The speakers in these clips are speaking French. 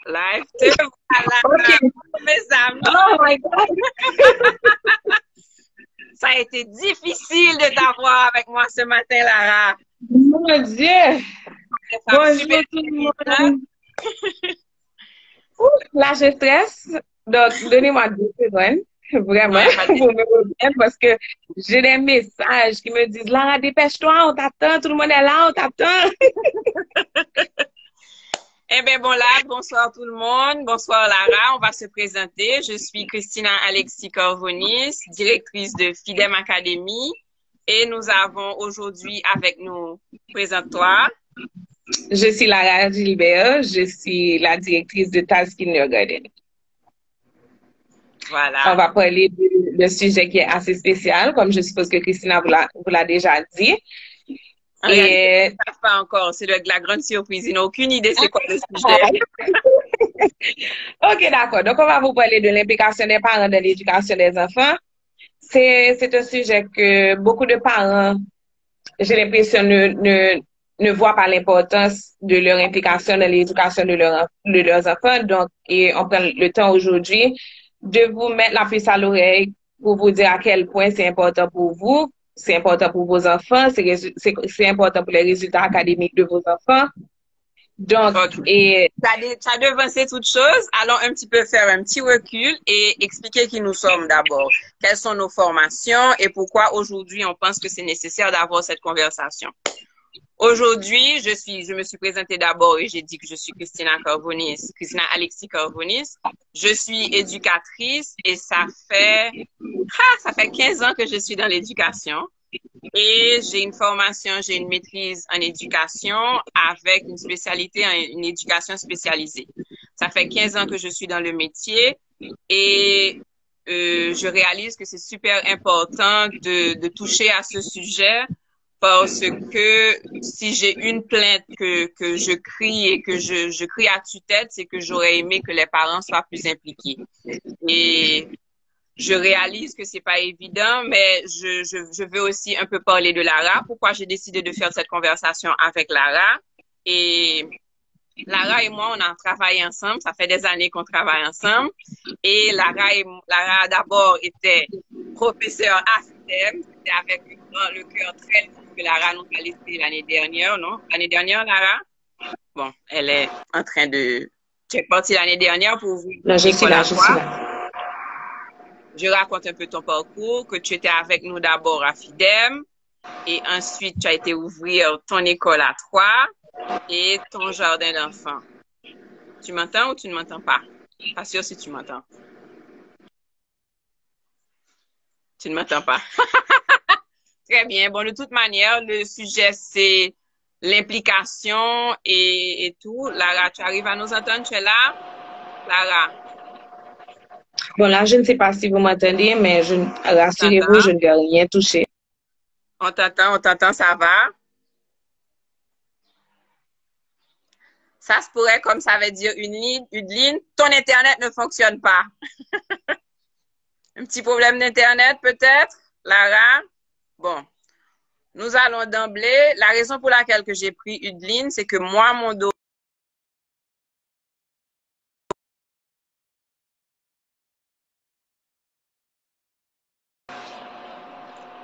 Live, te voilà, OK. mes amis. Oh my God. Ça a été difficile de t'avoir avec moi ce matin, Lara. Mon Dieu. Des femmes super Bonjour tout le intelligentes. monde. Là, je stresse. Donc, donnez-moi 2 secondes, Non, vraiment, il n'y a pas de pour me remettre parce que j'ai des messages qui me disent, Lara, dépêche-toi, on t'attend, tout le monde est là, on t'attend. Eh bien, bon là, bonsoir tout le monde. Bonsoir Lara, on va se présenter. Je suis Christina Alexis Corvonis, directrice de FIDEM Academy. Et nous avons aujourd'hui avec nous, présente-toi. Je suis Lara Gilbert, je suis la directrice de Taz Kindergarten. On Voilà. va parler de sujet qui est assez spécial, comme je suppose que Christina vous l'a déjà dit. En réalité, ils ne savent pas encore. C'est la grande surprise. Ils n'ont aucune idée c'est quoi le sujet. OK, d'accord. Donc, on va vous parler de l'implication des parents dans l'éducation des enfants. C'est un sujet que beaucoup de parents, j'ai l'impression, ne voient pas l'importance de leur implication dans l'éducation de leurs enfants. Donc, et on prend le temps aujourd'hui de vous mettre la puce à l'oreille pour vous dire à quel point c'est important pour vous, c'est important pour vos enfants, c'est important pour les résultats académiques de vos enfants. Donc, okay. Ça a devancé toute chose. Allons un petit peu faire un petit recul et expliquer qui nous sommes d'abord. Quelles sont nos formations et pourquoi aujourd'hui on pense que c'est nécessaire d'avoir cette conversation. Aujourd'hui, je me suis présentée d'abord et j'ai dit que je suis Christina Alexis Corvonis. Je suis éducatrice et ça fait 15 ans que je suis dans l'éducation. Et j'ai une formation, j'ai une maîtrise en éducation avec une spécialité en une éducation spécialisée. Ça fait 15 ans que je suis dans le métier et je réalise que c'est super important de toucher à ce sujet parce que si j'ai une plainte que je crie et que je crie à tue-tête, c'est que j'aurais aimé que les parents soient plus impliqués. Et je réalise que c'est pas évident, mais je veux aussi un peu parler de Lara. Pourquoi j'ai décidé de faire cette conversation avec Lara? Et Lara et moi, on a travaillé ensemble. Ça fait des années qu'on travaille ensemble. Et Lara d'abord était professeure à FIDEM. C'était avec le cœur très lourd que Lara nous a laissé l'année dernière, non? L'année dernière, Lara? Bon, elle est en train de... Tu es partie l'année dernière pour ouvrir l'école à toi. Je raconte un peu ton parcours, que tu étais avec nous d'abord à FIDEM et ensuite tu as été ouvrir ton école à toi et ton jardin d'enfants. Tu m'entends ou tu ne m'entends pas? Pas sûr si tu m'entends. Tu ne m'entends pas. Très bien. Bon, de toute manière, le sujet, c'est l'implication et tout. Lara, tu arrives à nous entendre? Tu es là? Lara? Bon, là, je ne sais pas si vous m'entendez, mais rassurez-vous, je ne vais rien toucher. On t'entend, ça va? Ça se pourrait, comme ça veut dire une ligne, ton Internet ne fonctionne pas. Un petit problème d'Internet peut-être, Lara? Bon, nous allons d'emblée. La raison pour laquelle que j'ai pris une ligne, c'est que moi, mon dos.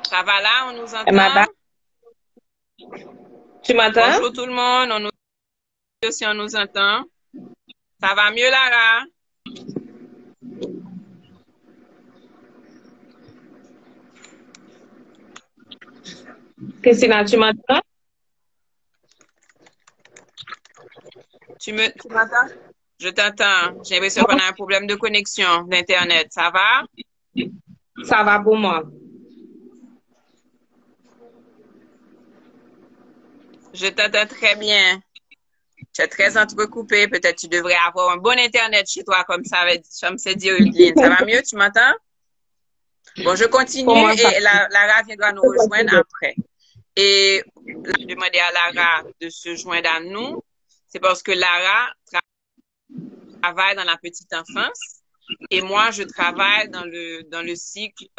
Ça va là, on nous entend? Madame, tu m'entends? Bonjour tout le monde, on nous dit si on nous entend. Ça va mieux, Lara? Christina, tu m'entends? Tu m'entends? Je t'entends. J'ai l'impression qu'on a un problème de connexion d'Internet. Ça va? Ça va pour moi. Je t'entends très bien. Tu es très entrecoupé. Peut-être tu devrais avoir un bon Internet chez toi, comme ça me dire une ligne. Ça va mieux? Tu m'entends? Bon, je continue et Lara viendra nous rejoindre après. Et je vais demander à Lara de se joindre à nous. C'est parce que Lara travaille dans la petite enfance et moi, je travaille dans le cycle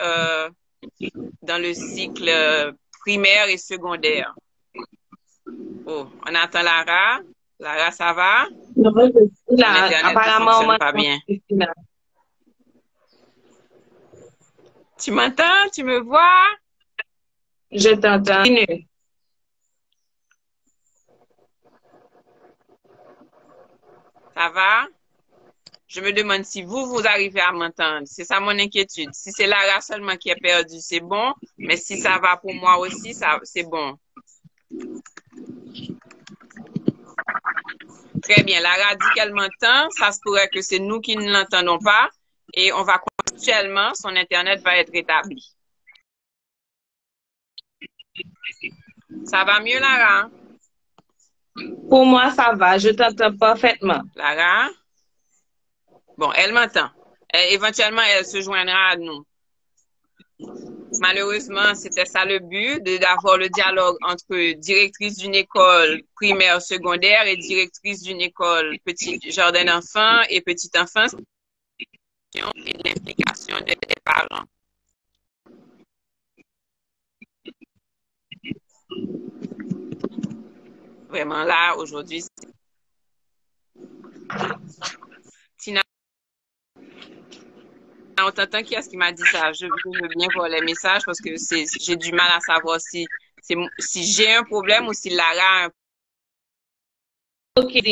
primaire et secondaire. Oh, on attend Lara. Lara, ça va? Non, je suis Ton là. Internet ne Apparemment, on fonctionne pas m'entend. bien. Tu m'entends? Tu me vois? Je t'entends. Ça va? Je me demande si vous arrivez à m'entendre. C'est ça mon inquiétude. Si c'est Lara seulement qui est perdue, c'est bon. Mais si ça va pour moi aussi, ça, c'est bon. Très bien. Lara dit qu'elle m'entend. Ça se pourrait que c'est nous qui ne l'entendons pas. Et on va actuellement, son Internet va être rétabli. Ça va mieux, Lara? Pour moi, ça va. Je t'entends parfaitement. Lara? Bon, elle m'entend. Éventuellement, elle se joindra à nous. Malheureusement, c'était ça le but, d'avoir le dialogue entre directrice d'une école primaire secondaire et directrice d'une école petite jardin d'enfants et petite enfance et l'implication des parents. Vraiment là, aujourd'hui, Tina, on t'entend, qui est-ce qui m'a dit ça? Je veux bien voir les messages parce que j'ai du mal à savoir si j'ai un problème ou si Lara a un OK.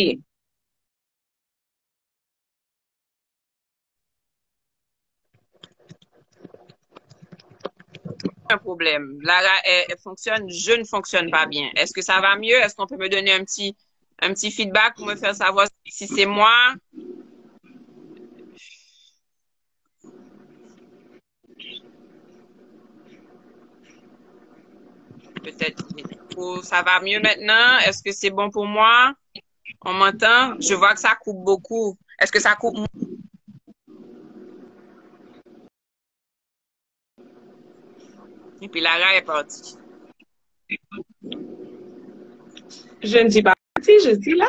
problème. Lara, elle fonctionne, je ne fonctionne pas bien. Est-ce que ça va mieux? Est-ce qu'on peut me donner un petit feedback pour me faire savoir si c'est moi? Peut-être. Ça va mieux maintenant? Est-ce que c'est bon pour moi? On m'entend? Je vois que ça coupe beaucoup. Est-ce que ça coupe? Et puis Lara est partie. Je ne dis pas si je suis là.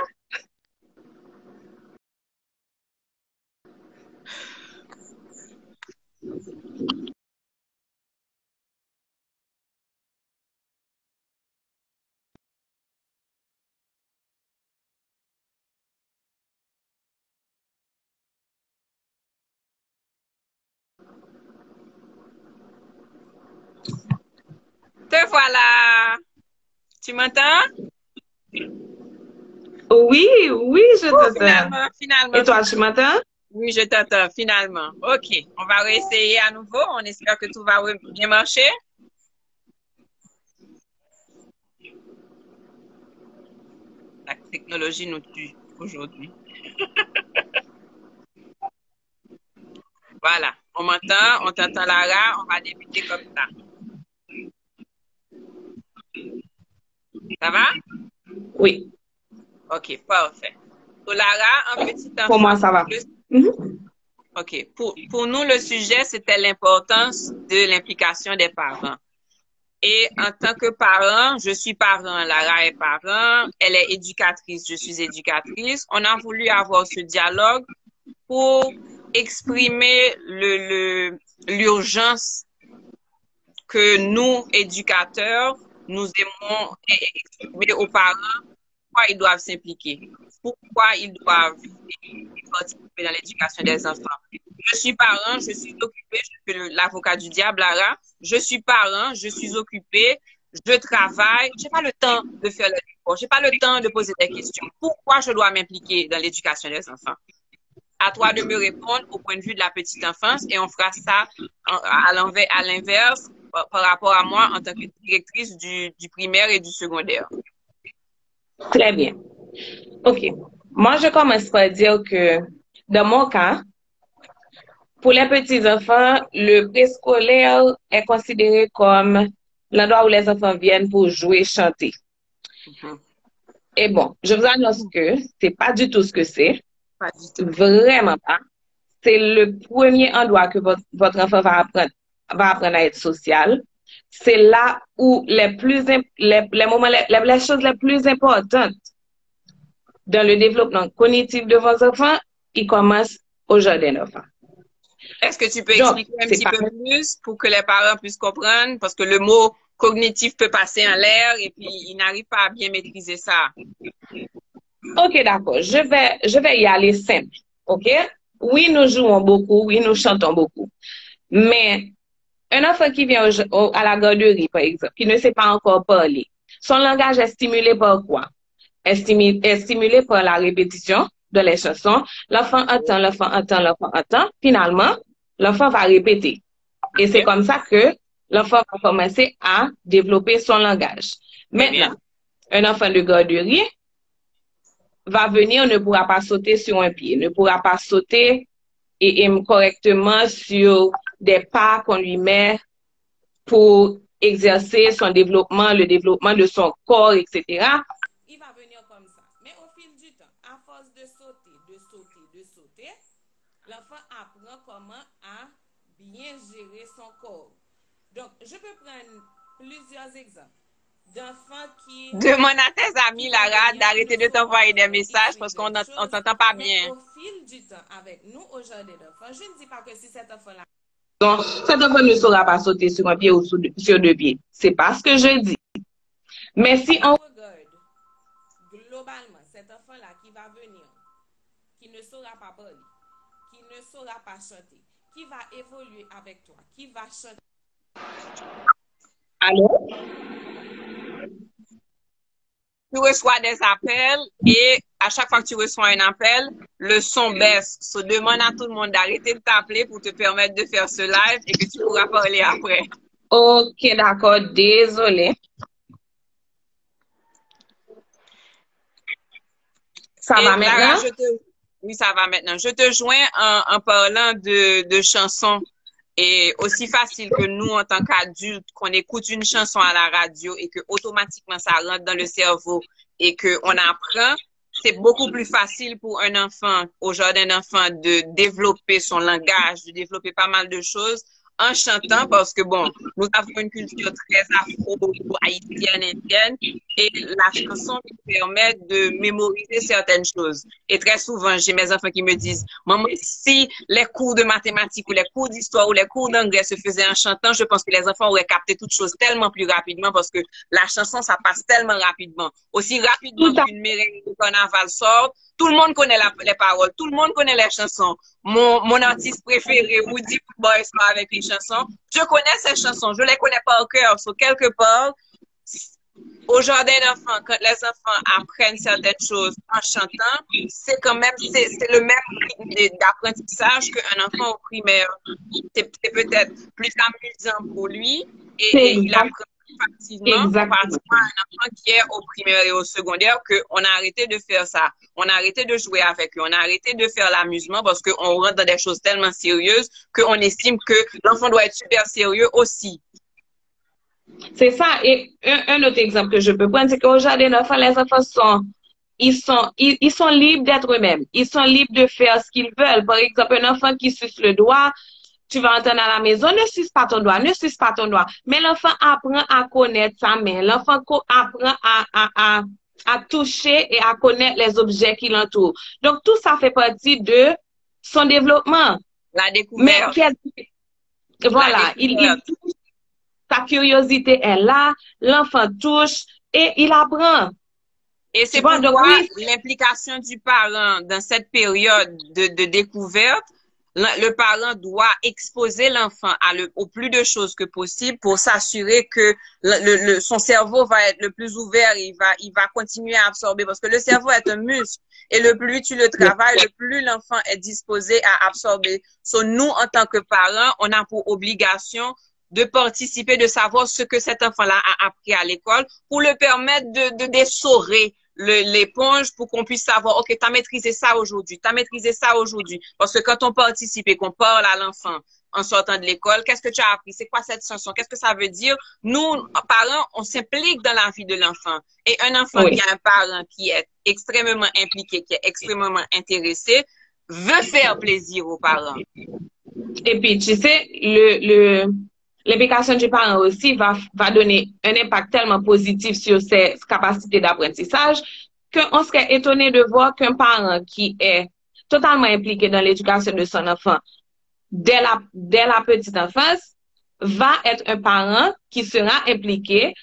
Te voilà! Tu m'entends? Oui, oui, je t'entends. Finalement. Et toi, tu m'entends? Oui, je t'entends, finalement. OK, on va réessayer à nouveau. On espère que tout va bien marcher. La technologie nous tue aujourd'hui. Voilà, on m'entend, on t'entend Lara, on va débuter comme ça. Ça va? Oui. OK, parfait. Pour Lara, un petit enfant. Pour moi, ça va. OK. Pour nous, le sujet, c'était l'importance de l'implication des parents. Et en tant que parent, je suis parent, Lara est parent, elle est éducatrice, je suis éducatrice. On a voulu avoir ce dialogue pour exprimer l'urgence que nous, éducateurs, nous aimons exprimer aux parents pourquoi ils doivent s'impliquer, pourquoi ils doivent participer dans l'éducation des enfants. Je suis parent, je suis occupée, je fais l'avocat du diable, Lara. Je suis parent, je suis occupée, je travaille, j'ai pas le temps de faire le devoir, j'ai pas le temps de poser des questions. Pourquoi je dois m'impliquer dans l'éducation des enfants? À toi de me répondre au point de vue de la petite enfance et on fera ça à l'inverse par rapport à moi en tant que directrice du primaire et du secondaire. Très bien. OK. Moi, je commence par dire que dans mon cas, pour les petits enfants, le préscolaire est considéré comme l'endroit où les enfants viennent pour jouer, chanter. Et bon, je vous annonce que c'est pas du tout ce que c'est. Pas du tout. Vraiment pas. C'est le premier endroit que votre enfant va apprendre à être social. C'est là où les choses les plus importantes dans le développement cognitif de vos enfants, ils commencent au jardin d'enfants. Est-ce que tu peux expliquer un petit peu plus pour que les parents puissent comprendre? Parce que le mot cognitif peut passer en l'air et puis ils n'arrivent pas à bien maîtriser ça. Ok, d'accord. Je vais y aller simple. Ok? Oui, nous jouons beaucoup. Oui, nous chantons beaucoup. Mais un enfant qui vient à la garderie, par exemple, qui ne sait pas encore parler, son langage est stimulé par quoi? Est stimulé par la répétition de les chansons. L'enfant entend, l'enfant entend, l'enfant entend. Finalement, l'enfant va répéter. Et c'est Ok, comme ça que l'enfant va commencer à développer son langage. très bien. Maintenant, un enfant de garderie va venir, ne pourra pas sauter sur un pied, ne pourra pas sauter et correctement sur des pas qu'on lui met pour exercer son développement, le développement de son corps, etc. Il va venir comme ça. Mais au fil du temps, à force de sauter, de sauter, de sauter, l'enfant apprend comment à bien gérer son corps. Donc, je peux prendre plusieurs exemples d'enfants qui... Demande à tes amis, Lara, d'arrêter de t'envoyer des messages parce qu'on t'entend pas bien. Mais au fil du temps, avec nous, au jardin d'enfants, je ne dis pas que si cet enfant-là... Donc, cet enfant ne saura pas sauter sur un pied ou sur deux pieds. C'est pas ce que je dis. Mais si on regarde globalement cet enfant-là qui va venir, qui ne saura pas parler, qui ne saura pas chanter, qui va évoluer avec toi, qui va chanter. Allô? Tu reçois des appels et à chaque fois que tu reçois un appel, le son baisse. So, demande à tout le monde d'arrêter de t'appeler pour te permettre de faire ce live et que tu pourras parler après. Ok, d'accord. Désolé. Ça va maintenant? Lara, oui, ça va maintenant. Je te joins en parlant de chansons. Et aussi facile que nous, en tant qu'adultes, qu'on écoute une chanson à la radio et que automatiquement ça rentre dans le cerveau et qu'on apprend, c'est beaucoup plus facile pour un enfant, au jardin d'enfant, de développer son langage, de développer pas mal de choses en chantant parce que, bon, nous avons une culture très afro-haïtienne, indienne, et la chanson nous permet de mémoriser certaines choses. Et très souvent, j'ai mes enfants qui me disent, maman, si les cours de mathématiques ou les cours d'histoire ou les cours d'anglais se faisaient en chantant, je pense que les enfants auraient capté toutes choses tellement plus rapidement parce que la chanson, ça passe tellement rapidement. Aussi rapidement qu'une méringue de carnaval sort, tout le monde connaît les paroles, tout le monde connaît les chansons. Mon artiste préféré, Woody Boys, avec les chansons. Je connais ces chansons, je les connais par cœur. So, quelque part, au jardin d'enfants, quand les enfants apprennent certaines choses en chantant, c'est quand même, c'est le même rythme d'apprentissage qu'un enfant au primaire. C'est peut-être plus amusant pour lui et il apprend facilement comparativement à un enfant qui est au primaire et au secondaire qu'on a arrêté de faire ça. On a arrêté de jouer avec eux. On a arrêté de faire l'amusement parce qu'on rentre dans des choses tellement sérieuses qu'on estime que l'enfant doit être super sérieux aussi. C'est ça. Et un autre exemple que je peux prendre, c'est qu'au jardin d'enfants, les enfants sont libres d'être eux-mêmes. Ils sont libres de faire ce qu'ils veulent. Par exemple, un enfant qui suce le doigt, tu vas entendre à la maison, ne suce pas ton doigt, ne suce pas ton doigt. Mais l'enfant apprend à connaître sa main. L'enfant apprend à toucher et à connaître les objets qui l'entourent. Donc, tout ça fait partie de son développement. La découverte. Mais, voilà, sa curiosité est là, l'enfant touche et il apprend. Et c'est pourquoi l'implication du parent dans cette période de découverte, le parent doit exposer l'enfant au plus de choses que possible pour s'assurer que son cerveau va être le plus ouvert, il va continuer à absorber parce que le cerveau est un muscle et le plus tu le travailles, le plus l'enfant est disposé à absorber. So, nous, en tant que parents, on a pour obligation de participer, de savoir ce que cet enfant-là a appris à l'école pour le permettre de d'essorer l'éponge pour qu'on puisse savoir, OK, t'as maîtrisé ça aujourd'hui, t'as maîtrisé ça aujourd'hui. Parce que quand on participe et qu'on parle à l'enfant en sortant de l'école, qu'est-ce que tu as appris? C'est quoi cette chanson? Qu'est-ce que ça veut dire? Nous, parents, on s'implique dans la vie de l'enfant. Et un enfant qui a un parent qui est extrêmement impliqué, qui est extrêmement intéressé, veut faire plaisir aux parents. Et puis, tu sais, l'implication du parent aussi va donner un impact tellement positif sur ses capacités d'apprentissage qu'on serait étonné de voir qu'un parent qui est totalement impliqué dans l'éducation de son enfant dès la petite enfance va être un parent qui sera impliqué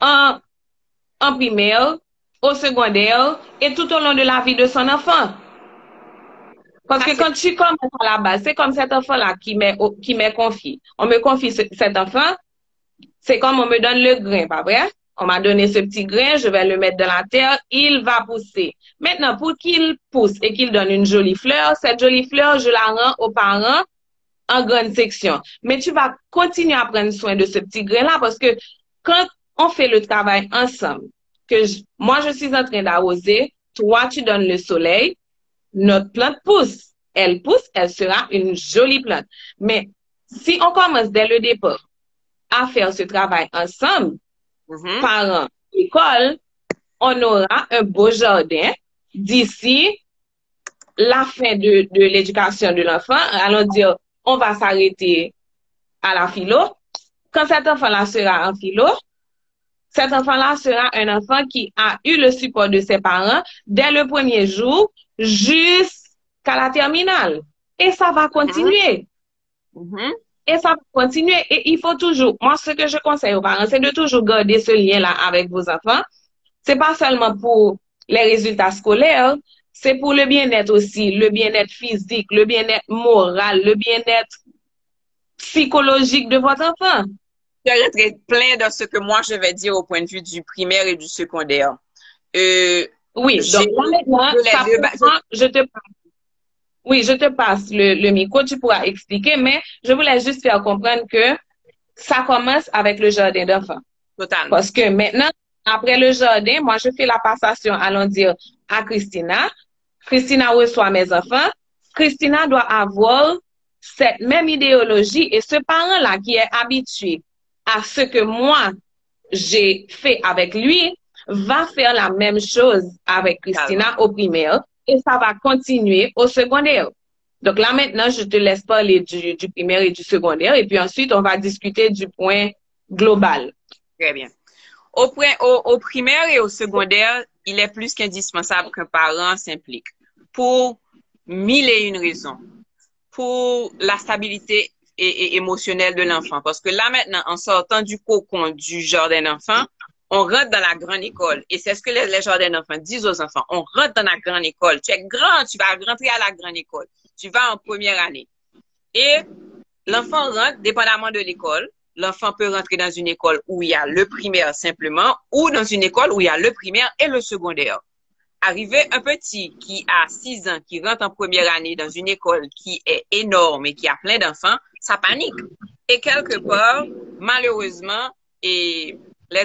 en primaire, au secondaire et tout au long de la vie de son enfant. Parce que quand tu commences à la base, c'est comme cet enfant-là qui m'est confié. On me confie cet enfant, c'est comme on me donne le grain, pas vrai? On m'a donné ce petit grain, je vais le mettre dans la terre, il va pousser. Maintenant, pour qu'il pousse et qu'il donne une jolie fleur, cette jolie fleur, je la rends aux parents en grande section. Mais tu vas continuer à prendre soin de ce petit grain-là parce que quand on fait le travail ensemble, moi je suis en train d'arroser, toi tu donnes le soleil, notre plante pousse. Elle pousse, elle sera une jolie plante. Mais si on commence dès le départ à faire ce travail ensemble, parents, école, on aura un beau jardin d'ici la fin de l'éducation de l'enfant. Allons dire, on va s'arrêter à la philo. Quand cet enfant-là sera en philo, cet enfant-là sera un enfant qui a eu le support de ses parents dès le premier jour jusqu'à la terminale. Et ça va continuer. Et ça va continuer. Et il faut toujours, moi, ce que je conseille aux parents, c'est de toujours garder ce lien-là avec vos enfants. C'est pas seulement pour les résultats scolaires, c'est pour le bien-être aussi, le bien-être physique, le bien-être moral, le bien-être psychologique de votre enfant. Je vais rentrer plein dans ce que moi je vais dire au point de vue du primaire et du secondaire. Oui, donc là maintenant, je te passe le micro, tu pourras expliquer, mais je voulais juste faire comprendre que ça commence avec le jardin d'enfants. Totalement. Parce que maintenant, après le jardin, moi je fais la passation, allons dire, à Christina. Christina reçoit mes enfants. Christina doit avoir cette même idéologie et ce parent-là qui est habitué à ce que moi j'ai fait avec lui va faire la même chose avec Christina au primaire et ça va continuer au secondaire. Donc là maintenant, je te laisse parler du primaire et du secondaire et puis ensuite on va discuter du point global. Très bien. Au primaire et au secondaire, il est plus qu'indispensable qu'un parent s'implique pour mille et une raisons. Pour la stabilité émotionnelle de l'enfant. Parce que là, maintenant, en sortant du cocon du jardin d'enfants, on rentre dans la grande école. Et c'est ce que les jardins d'enfants disent aux enfants. On rentre dans la grande école. Tu es grand, tu vas rentrer à la grande école. Tu vas en première année. Et l'enfant rentre, dépendamment de l'école. L'enfant peut rentrer dans une école où il y a le primaire simplement ou dans une école où il y a le primaire et le secondaire. Arriver un petit qui a 6 ans, qui rentre en première année dans une école qui est énorme et qui a plein d'enfants, ça panique. Et quelque part, malheureusement, les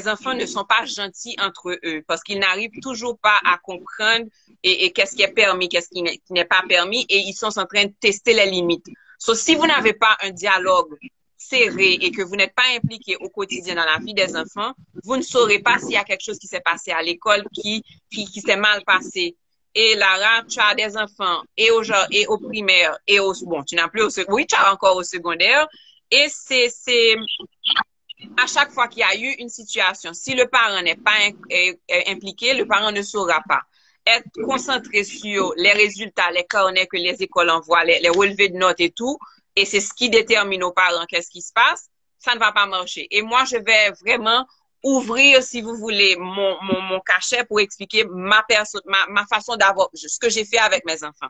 enfants ne sont pas gentils entre eux parce qu'ils n'arrivent toujours pas à comprendre et qu'est-ce qui est permis, qu'est-ce qui n'est pas permis et ils sont en train de tester les limites. So, si vous n'avez pas un dialogue serré et que vous n'êtes pas impliqué au quotidien dans la vie des enfants, vous ne saurez pas s'il y a quelque chose qui s'est passé à l'école qui s'est mal passé. Et Lara, tu as des enfants et au primaire et bon, tu n'as plus au secondaire, oui, tu as encore au secondaire. Et c'est à chaque fois qu'il y a eu une situation, si le parent n'est pas impliqué, le parent ne saura pas. Être concentré sur les résultats, les carnets que les écoles envoient, les relevés de notes et tout, et c'est ce qui détermine aux parents qu'est-ce qui se passe, ça ne va pas marcher. Et moi, je vais vraiment ouvrir, si vous voulez, mon cachet pour expliquer ma façon d'avoir, ce que j'ai fait avec mes enfants.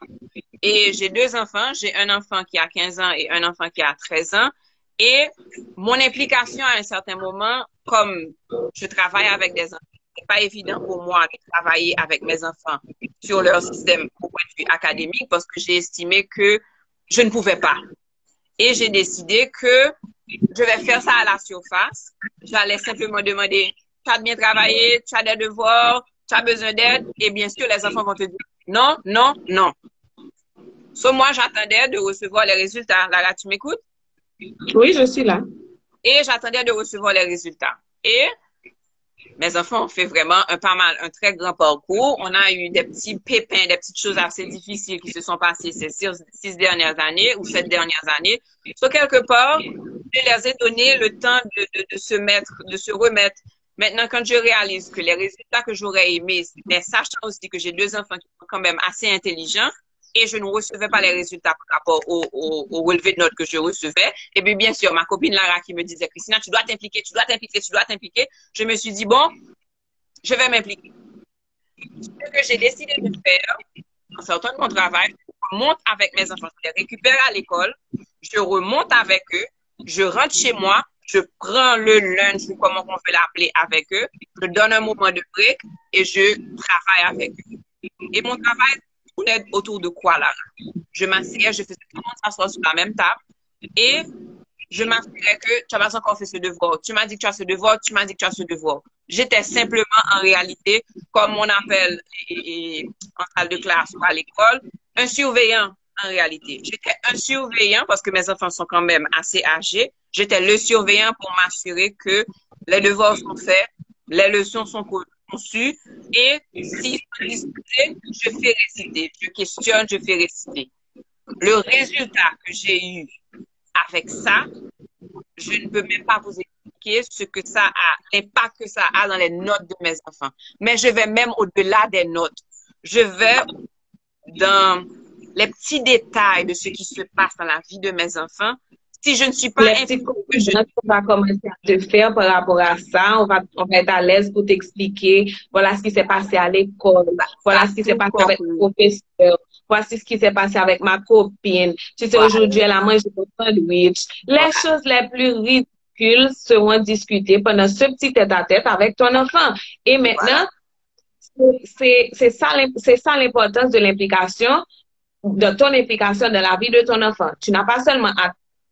Et j'ai 2 enfants. J'ai un enfant qui a 15 ans et un enfant qui a 13 ans. Et mon implication à un certain moment, comme je travaille avec des enfants, c'est pas évident pour moi de travailler avec mes enfants sur leur système au point de vue académique parce que j'ai estimé que je ne pouvais pas. Et j'ai décidé que je vais faire ça à la surface. J'allais simplement demander, tu as bien travaillé, tu as des devoirs, tu as besoin d'aide. Et bien sûr, les enfants vont te dire non, non, non. So, moi, j'attendais de recevoir les résultats. Lara, tu m'écoutes? Oui, je suis là. Et j'attendais de recevoir les résultats. Et mes enfants ont fait vraiment un très grand parcours. On a eu des petits pépins, des petites choses assez difficiles qui se sont passées ces 6 dernières années ou 7 dernières années. So, quelque part, je leur ai donné le temps de se remettre. Maintenant, quand je réalise que les résultats que j'aurais aimés, mais sachant aussi que j'ai 2 enfants qui sont quand même assez intelligents, et je ne recevais pas les résultats par rapport au relevé de notes que je recevais. Et bien sûr, ma copine Lara qui me disait, Christina, tu dois t'impliquer, tu dois t'impliquer, tu dois t'impliquer. Je me suis dit, bon, je vais m'impliquer. Ce que j'ai décidé de faire, en sortant de mon travail, je monte avec mes enfants, je les récupère à l'école, je remonte avec eux, je rentre chez moi, je prends le lunch ou comment on veut l'appeler avec eux, je donne un moment de break et je travaille avec eux. Et mon travail tournait autour de quoi là? Je m'asseyais, je faisais tout le monde s'asseoir sur la même table et je m'assurais que tu n'as pas encore fait ce devoir. Tu m'as dit que tu as ce devoir, tu m'as dit que tu as ce devoir. J'étais simplement en réalité, comme on appelle en salle de classe ou à l'école, un surveillant en réalité. J'étais un surveillant parce que mes enfants sont quand même assez âgés. J'étais le surveillant pour m'assurer que les devoirs sont faits, les leçons sont conçues et s'ils sont discutés, je fais réciter. Je questionne, je fais réciter. Le résultat que j'ai eu avec ça, je ne peux même pas vous expliquer ce que ça a, l'impact que ça a dans les notes de mes enfants. Mais je vais même au-delà des notes. Je vais dans les petits détails de ce qui se passe dans la vie de mes enfants. Si je ne suis pas on va commencer à te faire par rapport à ça. On va être à l'aise pour t'expliquer. Voilà ce qui s'est passé à l'école. Voilà ce qui s'est passé avec le professeur. Voici ce qui s'est passé avec ma copine. Tu sais, aujourd'hui, elle a mangé mon sandwich. Les choses les plus ridicules seront discutées pendant ce petit tête-à-tête avec ton enfant. Et maintenant, c'est ça l'importance de l'implication, de ton implication dans la vie de ton enfant. Tu n'as pas seulement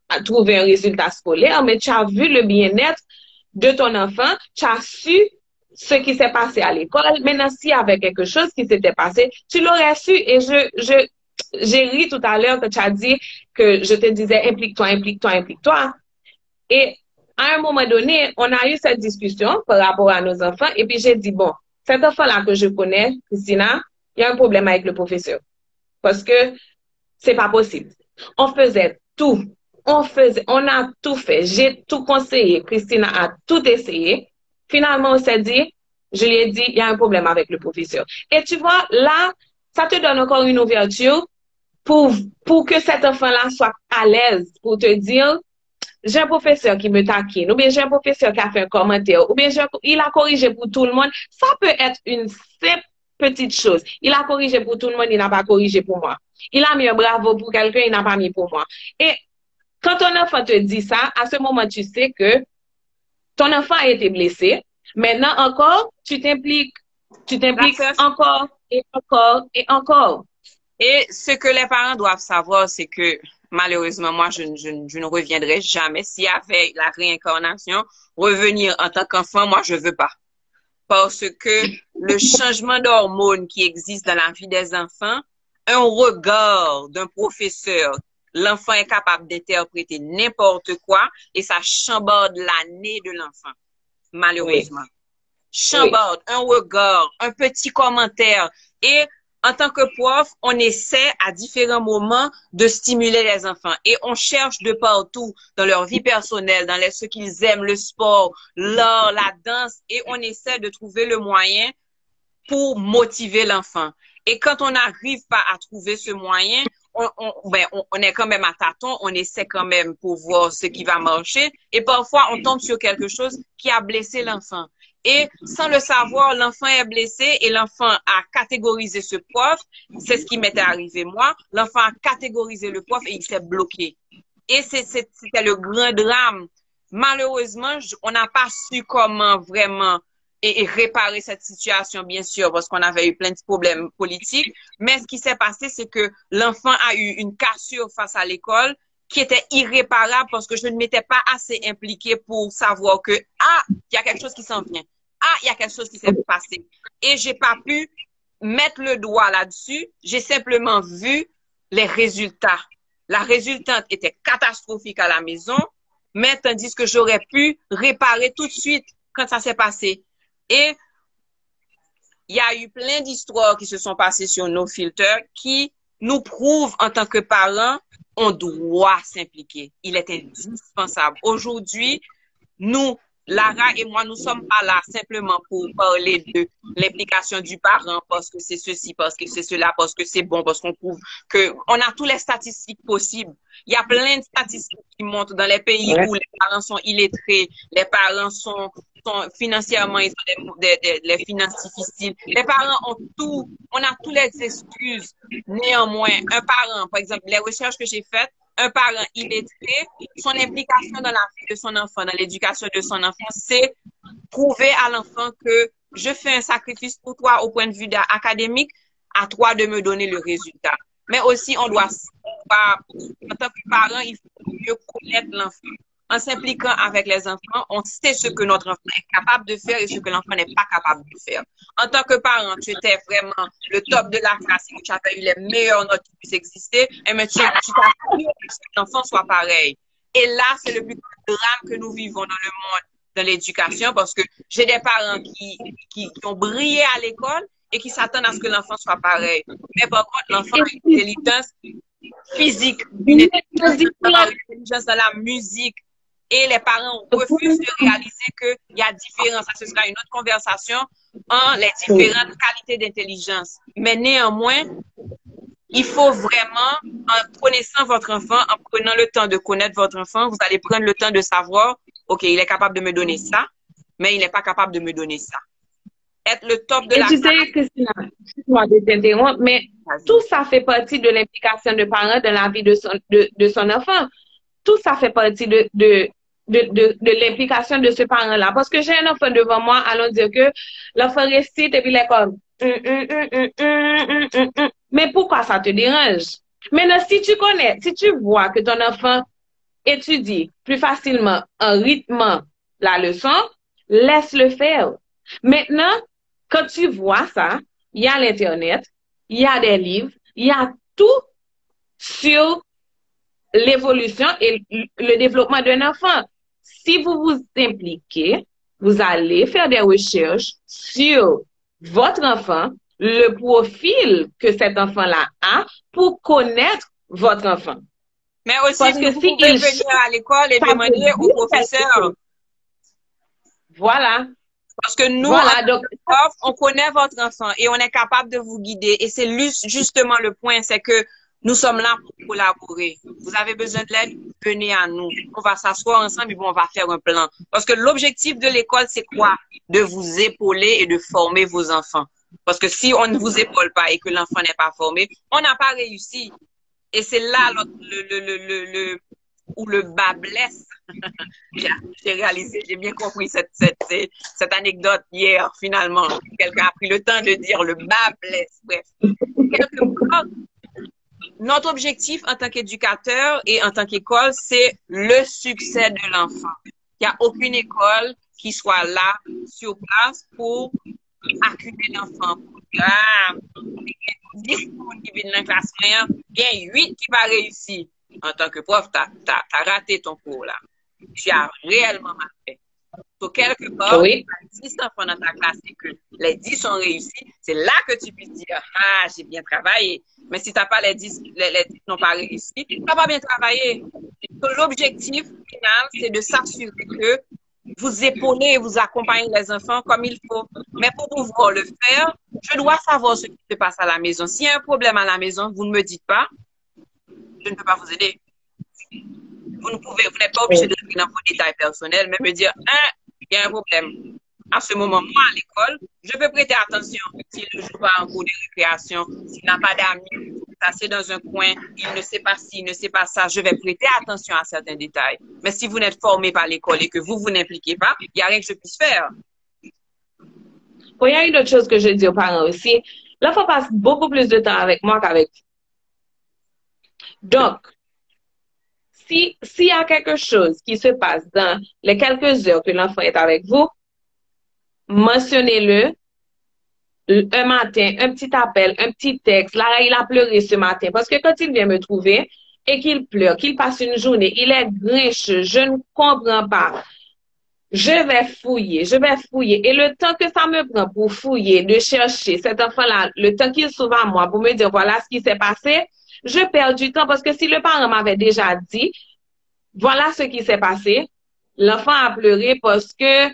à trouver un résultat scolaire, mais tu as vu le bien-être de ton enfant, tu as su ce qui s'est passé à l'école. Maintenant, s'il y avait quelque chose qui s'était passé, tu l'aurais su. Et j'ai ri tout à l'heure que tu as dit que je te disais implique-toi, implique-toi, implique-toi. Et à un moment donné, on a eu cette discussion par rapport à nos enfants. Et puis j'ai dit, bon, cet enfant-là que je connais, Christina, il y a un problème avec le professeur. Parce que c'est pas possible. On faisait tout. On a tout fait. J'ai tout conseillé. Christina a tout essayé. Finalement, on s'est dit, je lui ai dit, il y a un problème avec le professeur. Et tu vois, là, ça te donne encore une ouverture pour que cet enfant-là soit à l'aise, pour te dire, j'ai un professeur qui me taquine, ou bien j'ai un professeur qui a fait un commentaire, ou bien il a corrigé pour tout le monde. Ça peut être une simple petite chose. Il a corrigé pour tout le monde, il n'a pas corrigé pour moi. Il a mis un bravo pour quelqu'un, il n'a pas mis pour moi. Et quand ton enfant te dit ça, à ce moment, tu sais que ton enfant a été blessé. Maintenant encore, tu t'impliques encore et encore et encore. Et ce que les parents doivent savoir, c'est que malheureusement, moi, je ne reviendrai jamais. S'il y avait la réincarnation, revenir en tant qu'enfant, moi, je veux pas. Parce que le changement d'hormones qui existe dans la vie des enfants, un regard d'un professeur, l'enfant est capable d'interpréter n'importe quoi et ça chambarde l'année de l'enfant, malheureusement. Oui. Chambarde, un regard, un petit commentaire. Et en tant que prof, on essaie à différents moments de stimuler les enfants et on cherche de partout dans leur vie personnelle, dans ce qu'ils aiment, le sport, l'art, la danse et on essaie de trouver le moyen pour motiver l'enfant. Et quand on n'arrive pas à trouver ce moyen, on est quand même à tâtons, on essaie quand même pour voir ce qui va marcher et parfois on tombe sur quelque chose qui a blessé l'enfant. Et sans le savoir, l'enfant est blessé et l'enfant a catégorisé ce prof. C'est ce qui m'était arrivé moi. L'enfant a catégorisé le prof et il s'est bloqué. Et c'était le grand drame. Malheureusement, on n'a pas su comment vraiment et réparer cette situation, bien sûr, parce qu'on avait eu plein de problèmes politiques. Mais ce qui s'est passé, c'est que l'enfant a eu une cassure face à l'école qui était irréparable parce que je ne m'étais pas assez impliquée pour savoir que, il y a quelque chose qui s'en vient. Il y a quelque chose qui s'est passé. Et j'ai pas pu mettre le doigt là-dessus. J'ai simplement vu les résultats. La résultante était catastrophique à la maison, mais tandis que j'aurais pu réparer tout de suite quand ça s'est passé. Et il y a eu plein d'histoires qui se sont passées sur nos filters qui nous prouvent en tant que parents, on doit s'impliquer. Il est indispensable. Aujourd'hui, nous, Lara et moi, nous ne sommes pas là simplement pour parler de l'implication du parent parce que c'est ceci, parce que c'est cela, parce que c'est bon, parce qu'on trouve qu'on a toutes les statistiques possibles. Il y a plein de statistiques qui montrent dans les pays où les parents sont illettrés, les parents sont sont financièrement, ils ont les finances difficiles. Les parents ont tout, on a toutes les excuses. Néanmoins, un parent, par exemple, les recherches que j'ai faites, un parent illettré, son implication dans la vie de son enfant, dans l'éducation de son enfant, c'est prouver à l'enfant que je fais un sacrifice pour toi au point de vue académique, à toi de me donner le résultat. Mais aussi, on doit, en tant que parent, il faut mieux connaître l'enfant. En s'impliquant avec les enfants, on sait ce que notre enfant est capable de faire et ce que l'enfant n'est pas capable de faire. En tant que parent, tu étais vraiment le top de la classe et tu avais eu les meilleures notes qui puissent exister, et mais tu t'as fait que l'enfant soit pareil. Et là, c'est le plus grand drame que nous vivons dans le monde de l'éducation, parce que j'ai des parents qui ont brillé à l'école et qui s'attendent à ce que l'enfant soit pareil. Mais par contre, l'enfant a une intelligence physique, une intelligence dans la musique, et les parents refusent de réaliser qu'il y a différence. Ça, ce sera une autre conversation en les différentes qualités d'intelligence. Mais néanmoins, il faut vraiment, en connaissant votre enfant, en prenant le temps de connaître votre enfant, vous allez prendre le temps de savoir, OK, il est capable de me donner ça, mais il n'est pas capable de me donner ça. Être le top de la classe. Tu sais, Christina, excuse-moi de t'interrompre, mais tout ça fait partie de l'implication de parents dans la vie de son enfant. Tout ça fait partie de l'implication de ce parent-là. Parce que j'ai un enfant devant moi, allons dire que l'enfant récite et puis il est comme mais pourquoi ça te dérange? Maintenant, si tu connais, si tu vois que ton enfant étudie plus facilement en rythmant la leçon, laisse-le faire. Maintenant, quand tu vois ça, il y a l'Internet, il y a des livres, il y a tout sur l'évolution et le développement d'un enfant. Si vous vous impliquez, vous allez faire des recherches sur votre enfant, le profil que cet enfant-là a pour connaître votre enfant. Mais aussi parce que vous pouvez venir à l'école et demander au professeur. Voilà. Parce que nous, voilà, donc, on connaît votre enfant et on est capable de vous guider. Et c'est justement le point, c'est que nous sommes là pour collaborer. Vous avez besoin de l'aide, venez à nous. On va s'asseoir ensemble et bon, on va faire un plan. Parce que l'objectif de l'école, c'est quoi? De vous épauler et de former vos enfants. Parce que si on ne vous épaule pas et que l'enfant n'est pas formé, on n'a pas réussi. Et c'est là où le bas blesse. J'ai réalisé, j'ai bien compris cette anecdote hier, finalement. Quelqu'un a pris le temps de dire le bas blesse. Bref. Quelque part, notre objectif en tant qu'éducateur et en tant qu'école, c'est le succès de l'enfant. Il n'y a aucune école qui soit là, sur place, pour accueillir l'enfant. 10 qui viennent dans la classe, il y a 8 qui va réussir. En tant que prof, tu as raté ton cours là. Tu as réellement mal fait. Donc, quelque part, oui. Tu as 10 enfants dans ta classe et que les 10 sont réussis, c'est là que tu peux dire, ah, j'ai bien travaillé. Mais si tu n'as pas les 10 n'ont pas réussi, tu n'as pas bien travaillé. Donc, l'objectif final, c'est de s'assurer que vous épaulez et vous accompagnez les enfants comme il faut. Mais pour pouvoir le faire, je dois savoir ce qui se passe à la maison. S'il y a un problème à la maison, vous ne me dites pas, je ne peux pas vous aider. Vous n'êtes pas obligé de rentrer dans vos détails personnels, mais me dire, il y a un problème. À ce moment, moi, à l'école, je peux prêter attention s'il ne joue pas en cours de récréation, s'il n'a pas d'amis, s'assit dans un coin, il ne sait pas ci, il ne sait pas ça. Je vais prêter attention à certains détails. Mais si vous n'êtes formé par l'école et que vous n'impliquez pas, il n'y a rien que je puisse faire. Il y a une autre chose que je dis aux parents aussi. L'enfant passe beaucoup plus de temps avec moi qu'avec vous. Donc, s'il y a quelque chose qui se passe dans les quelques heures que l'enfant est avec vous, mentionnez-le un matin, un petit appel, un petit texte. Là, il a pleuré ce matin. Parce que quand il vient me trouver et qu'il pleure, qu'il passe une journée, il est grincheux, je ne comprends pas. Je vais fouiller. Et le temps que ça me prend pour fouiller, de chercher cet enfant-là, le temps qu'il s'ouvre à moi pour me dire voilà ce qui s'est passé, je perds du temps parce que si le parent m'avait déjà dit, voilà ce qui s'est passé, l'enfant a pleuré parce que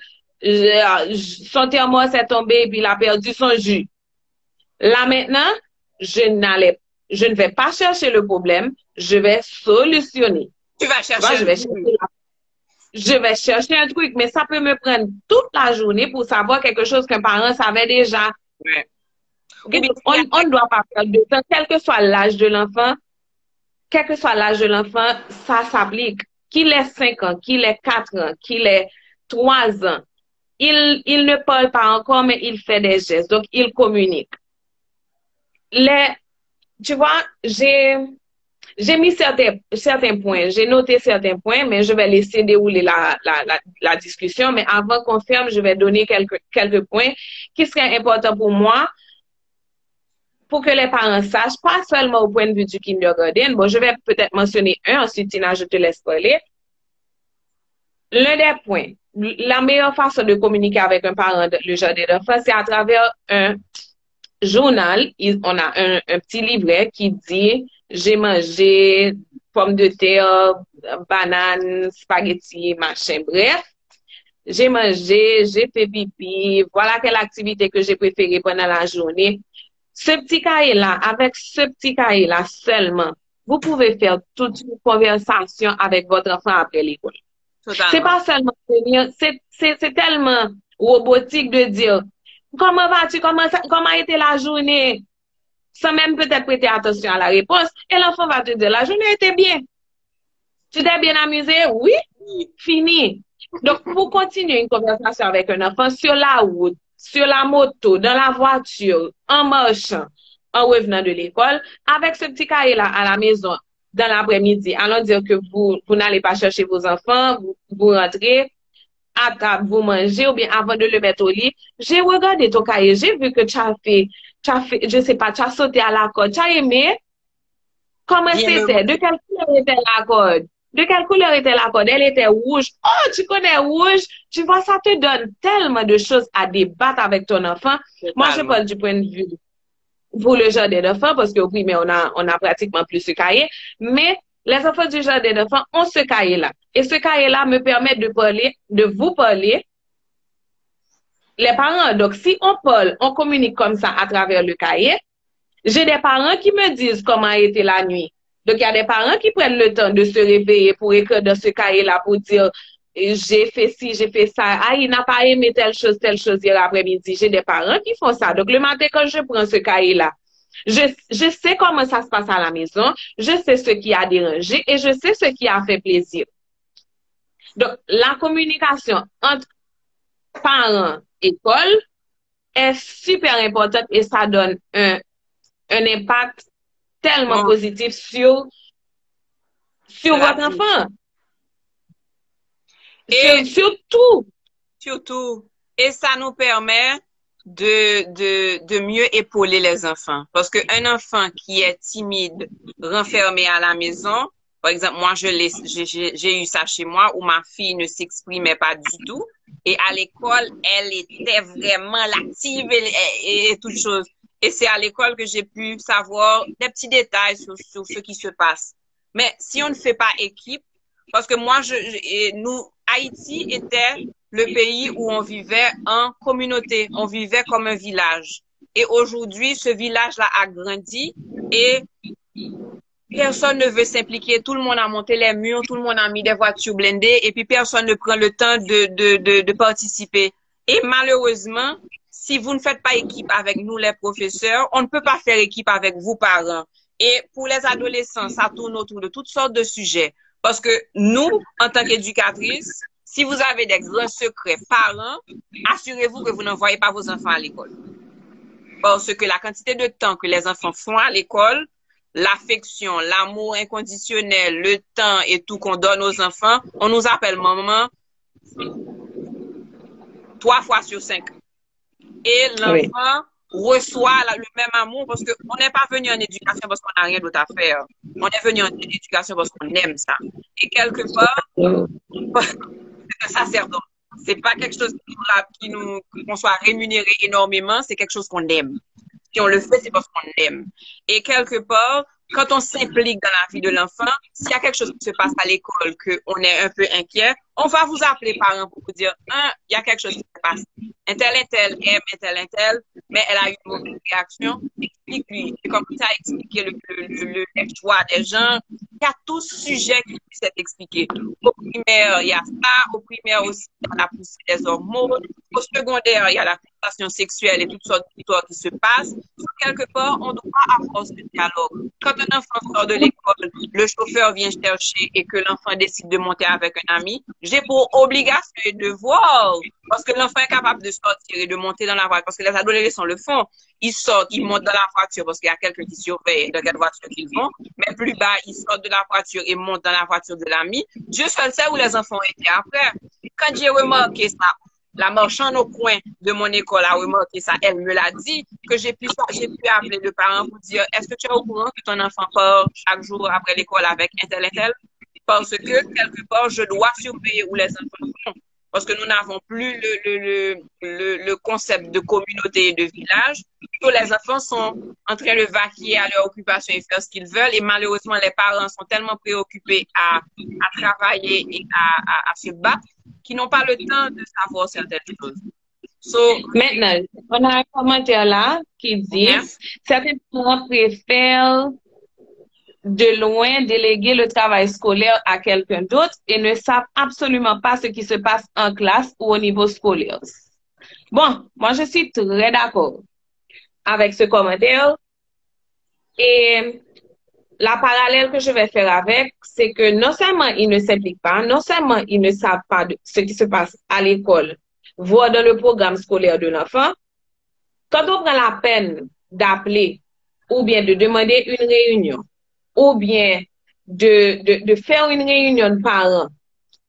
son thermos s'est tombé et puis il a perdu son jus. Là maintenant, je ne vais pas chercher le problème, je vais solutionner. Tu vas chercher. Je vais chercher je vais chercher un truc, mais ça peut me prendre toute la journée pour savoir quelque chose qu'un parent savait déjà. Ouais. Okay? On ne doit pas perdre de temps, quel que soit l'âge de l'enfant, ça s'applique. Qu'il ait 5 ans, qu'il ait 4 ans, qu'il ait 3 ans, il ne parle pas encore, mais il fait des gestes, donc il communique. Tu vois, j'ai mis certains points, j'ai noté certains points, mais je vais laisser dérouler la discussion. Mais avant qu'on ferme, je vais donner quelques points qui seraient importants pour moi, pour que les parents sachent, pas seulement au point de vue du kindergarten. Bon, je vais peut-être mentionner un, ensuite, Tina, je te laisse parler. L'un des points, la meilleure façon de communiquer avec un parent, le jardin d'enfants, c'est à travers un journal. On a un petit livret qui dit j'ai mangé pommes de terre, bananes, spaghettis, machin, bref. J'ai mangé, j'ai fait pipi, voilà quelle activité que j'ai préférée pendant la journée. Ce petit cahier-là, avec ce petit cahier-là seulement, vous pouvez faire toute une conversation avec votre enfant après l'école. C'est pas seulement tenir, c'est tellement robotique de dire comment vas-tu, comment a été la journée, sans même peut-être prêter attention à la réponse, et l'enfant va te dire la journée était bien. Tu t'es bien amusé? Oui, fini. Donc, pour continuer une conversation avec un enfant sur la route, sur la moto, dans la voiture, en marchant, en revenant de l'école, avec ce petit cahier-là à la maison, dans l'après-midi, allons dire que vous n'allez pas chercher vos enfants, vous rentrez à table, vous mangez, ou bien avant de le mettre au lit, j'ai regardé ton cahier, j'ai vu que tu as fait, je sais pas, tu as sauté à la corde, tu as aimé? Comment c'était? De quelle couleur était la corde? De quelle couleur était la corde? Elle était rouge. Oh, tu connais rouge? Tu vois, ça te donne tellement de choses à débattre avec ton enfant. Moi, je parle du point de vue pour le jardin d'enfants, parce que oui, mais on a pratiquement plus ce cahier. Mais les enfants du jardin d'enfants ont ce cahier-là. Et ce cahier-là me permet de vous parler, les parents. Donc, si on parle, on communique comme ça à travers le cahier, j'ai des parents qui me disent comment a été la nuit. Donc, il y a des parents qui prennent le temps de se réveiller pour écrire dans ce cahier-là pour dire j'ai fait ci, j'ai fait ça. Ah, il n'a pas aimé telle chose hier après-midi. J'ai des parents qui font ça. Donc, le matin, quand je prends ce cahier-là, je sais comment ça se passe à la maison, je sais ce qui a dérangé et je sais ce qui a fait plaisir. Donc, la communication entre parents et école est super importante et ça donne un impact tellement positif sur votre enfant. Et surtout. Et ça nous permet de mieux épauler les enfants. Parce qu'un enfant qui est timide, renfermé à la maison, par exemple, moi, j'ai eu ça chez moi où ma fille ne s'exprimait pas du tout. Et à l'école, elle était vraiment l'active et toute chose. Et c'est à l'école que j'ai pu savoir des petits détails sur ce qui se passe. Mais si on ne fait pas équipe, parce que moi, Haïti était le pays où on vivait en communauté, on vivait comme un village. Et aujourd'hui, ce village-là a grandi et personne ne veut s'impliquer. Tout le monde a monté les murs, tout le monde a mis des voitures blindées et puis personne ne prend le temps de participer. Et malheureusement, si vous ne faites pas équipe avec nous, les professeurs, on ne peut pas faire équipe avec vous, parents. Et pour les adolescents, ça tourne autour de toutes sortes de sujets. Parce que nous, en tant qu'éducatrices, si vous avez des grands secrets parents, assurez-vous que vous n'envoyez pas vos enfants à l'école. Parce que la quantité de temps que les enfants font à l'école, l'affection, l'amour inconditionnel, le temps et tout qu'on donne aux enfants, on nous appelle maman 3 fois sur 5. Et l'enfant reçoit le même amour parce qu'on n'est pas venu en éducation parce qu'on n'a rien d'autre à faire. On est venu en éducation parce qu'on aime ça. Et quelque part, c'est un sacerdoce. C'est pas quelque chose qu'on soit rémunéré énormément, c'est quelque chose qu'on aime. Si on le fait, c'est parce qu'on aime. Et quelque part, quand on s'implique dans la vie de l'enfant, s'il y a quelque chose qui se passe à l'école, qu'on est un peu inquiet, on va vous appeler parents pour vous dire, il y a quelque chose qui se passe. Un tel aime, un tel, mais elle a eu une mauvaise réaction. Explique-lui. Et comme ça, expliquer le choix des gens. y a tout sujet qui puisse être expliqué. Au primaire, il y a ça. Au primaire aussi, il y a la poussée des hormones. Au secondaire, il y a la conversation sexuelle et toutes sortes d'histoires qui se passent. Quelque part, on doit avoir ce dialogue. Quand un enfant sort de l'école, le chauffeur vient chercher et que l'enfant décide de monter avec un ami, j'ai pour obligation et devoir, parce que l'enfant est capable de sortir et de monter dans la voiture, parce que les adolescents le font. Ils sortent, ils montent dans la voiture parce qu'il y a quelqu'un qui surveille dans quelle voiture ils vont, mais plus bas, ils sortent de la voiture et montent dans la voiture de l'ami. Dieu seul sait où les enfants étaient après. Quand j'ai remarqué ça, la marchande au coin de mon école a remarqué ça. Elle me l'a dit que j'ai pu appeler le parent pour dire est-ce que tu es au courant que ton enfant part chaque jour après l'école avec un tel et tel? Parce que quelque part, je dois surveiller où les enfants sont. Parce que nous n'avons plus le concept de communauté et de village. Tous les enfants sont en train de vaquer à leur occupation et faire ce qu'ils veulent. Et malheureusement, les parents sont tellement préoccupés à travailler et à se battre qui n'ont pas le temps de savoir certaines choses. Maintenant, on a un commentaire là qui dit certains parents préfèrent de loin déléguer le travail scolaire à quelqu'un d'autre et ne savent absolument pas ce qui se passe en classe ou au niveau scolaire. Bon, moi je suis très d'accord avec ce commentaire et la parallèle que je vais faire avec, c'est que non seulement ils ne s'impliquent pas, non seulement ils ne savent pas ce qui se passe à l'école, voire dans le programme scolaire de l'enfant, quand on prend la peine d'appeler ou bien de demander une réunion, ou bien de faire une réunion de parents,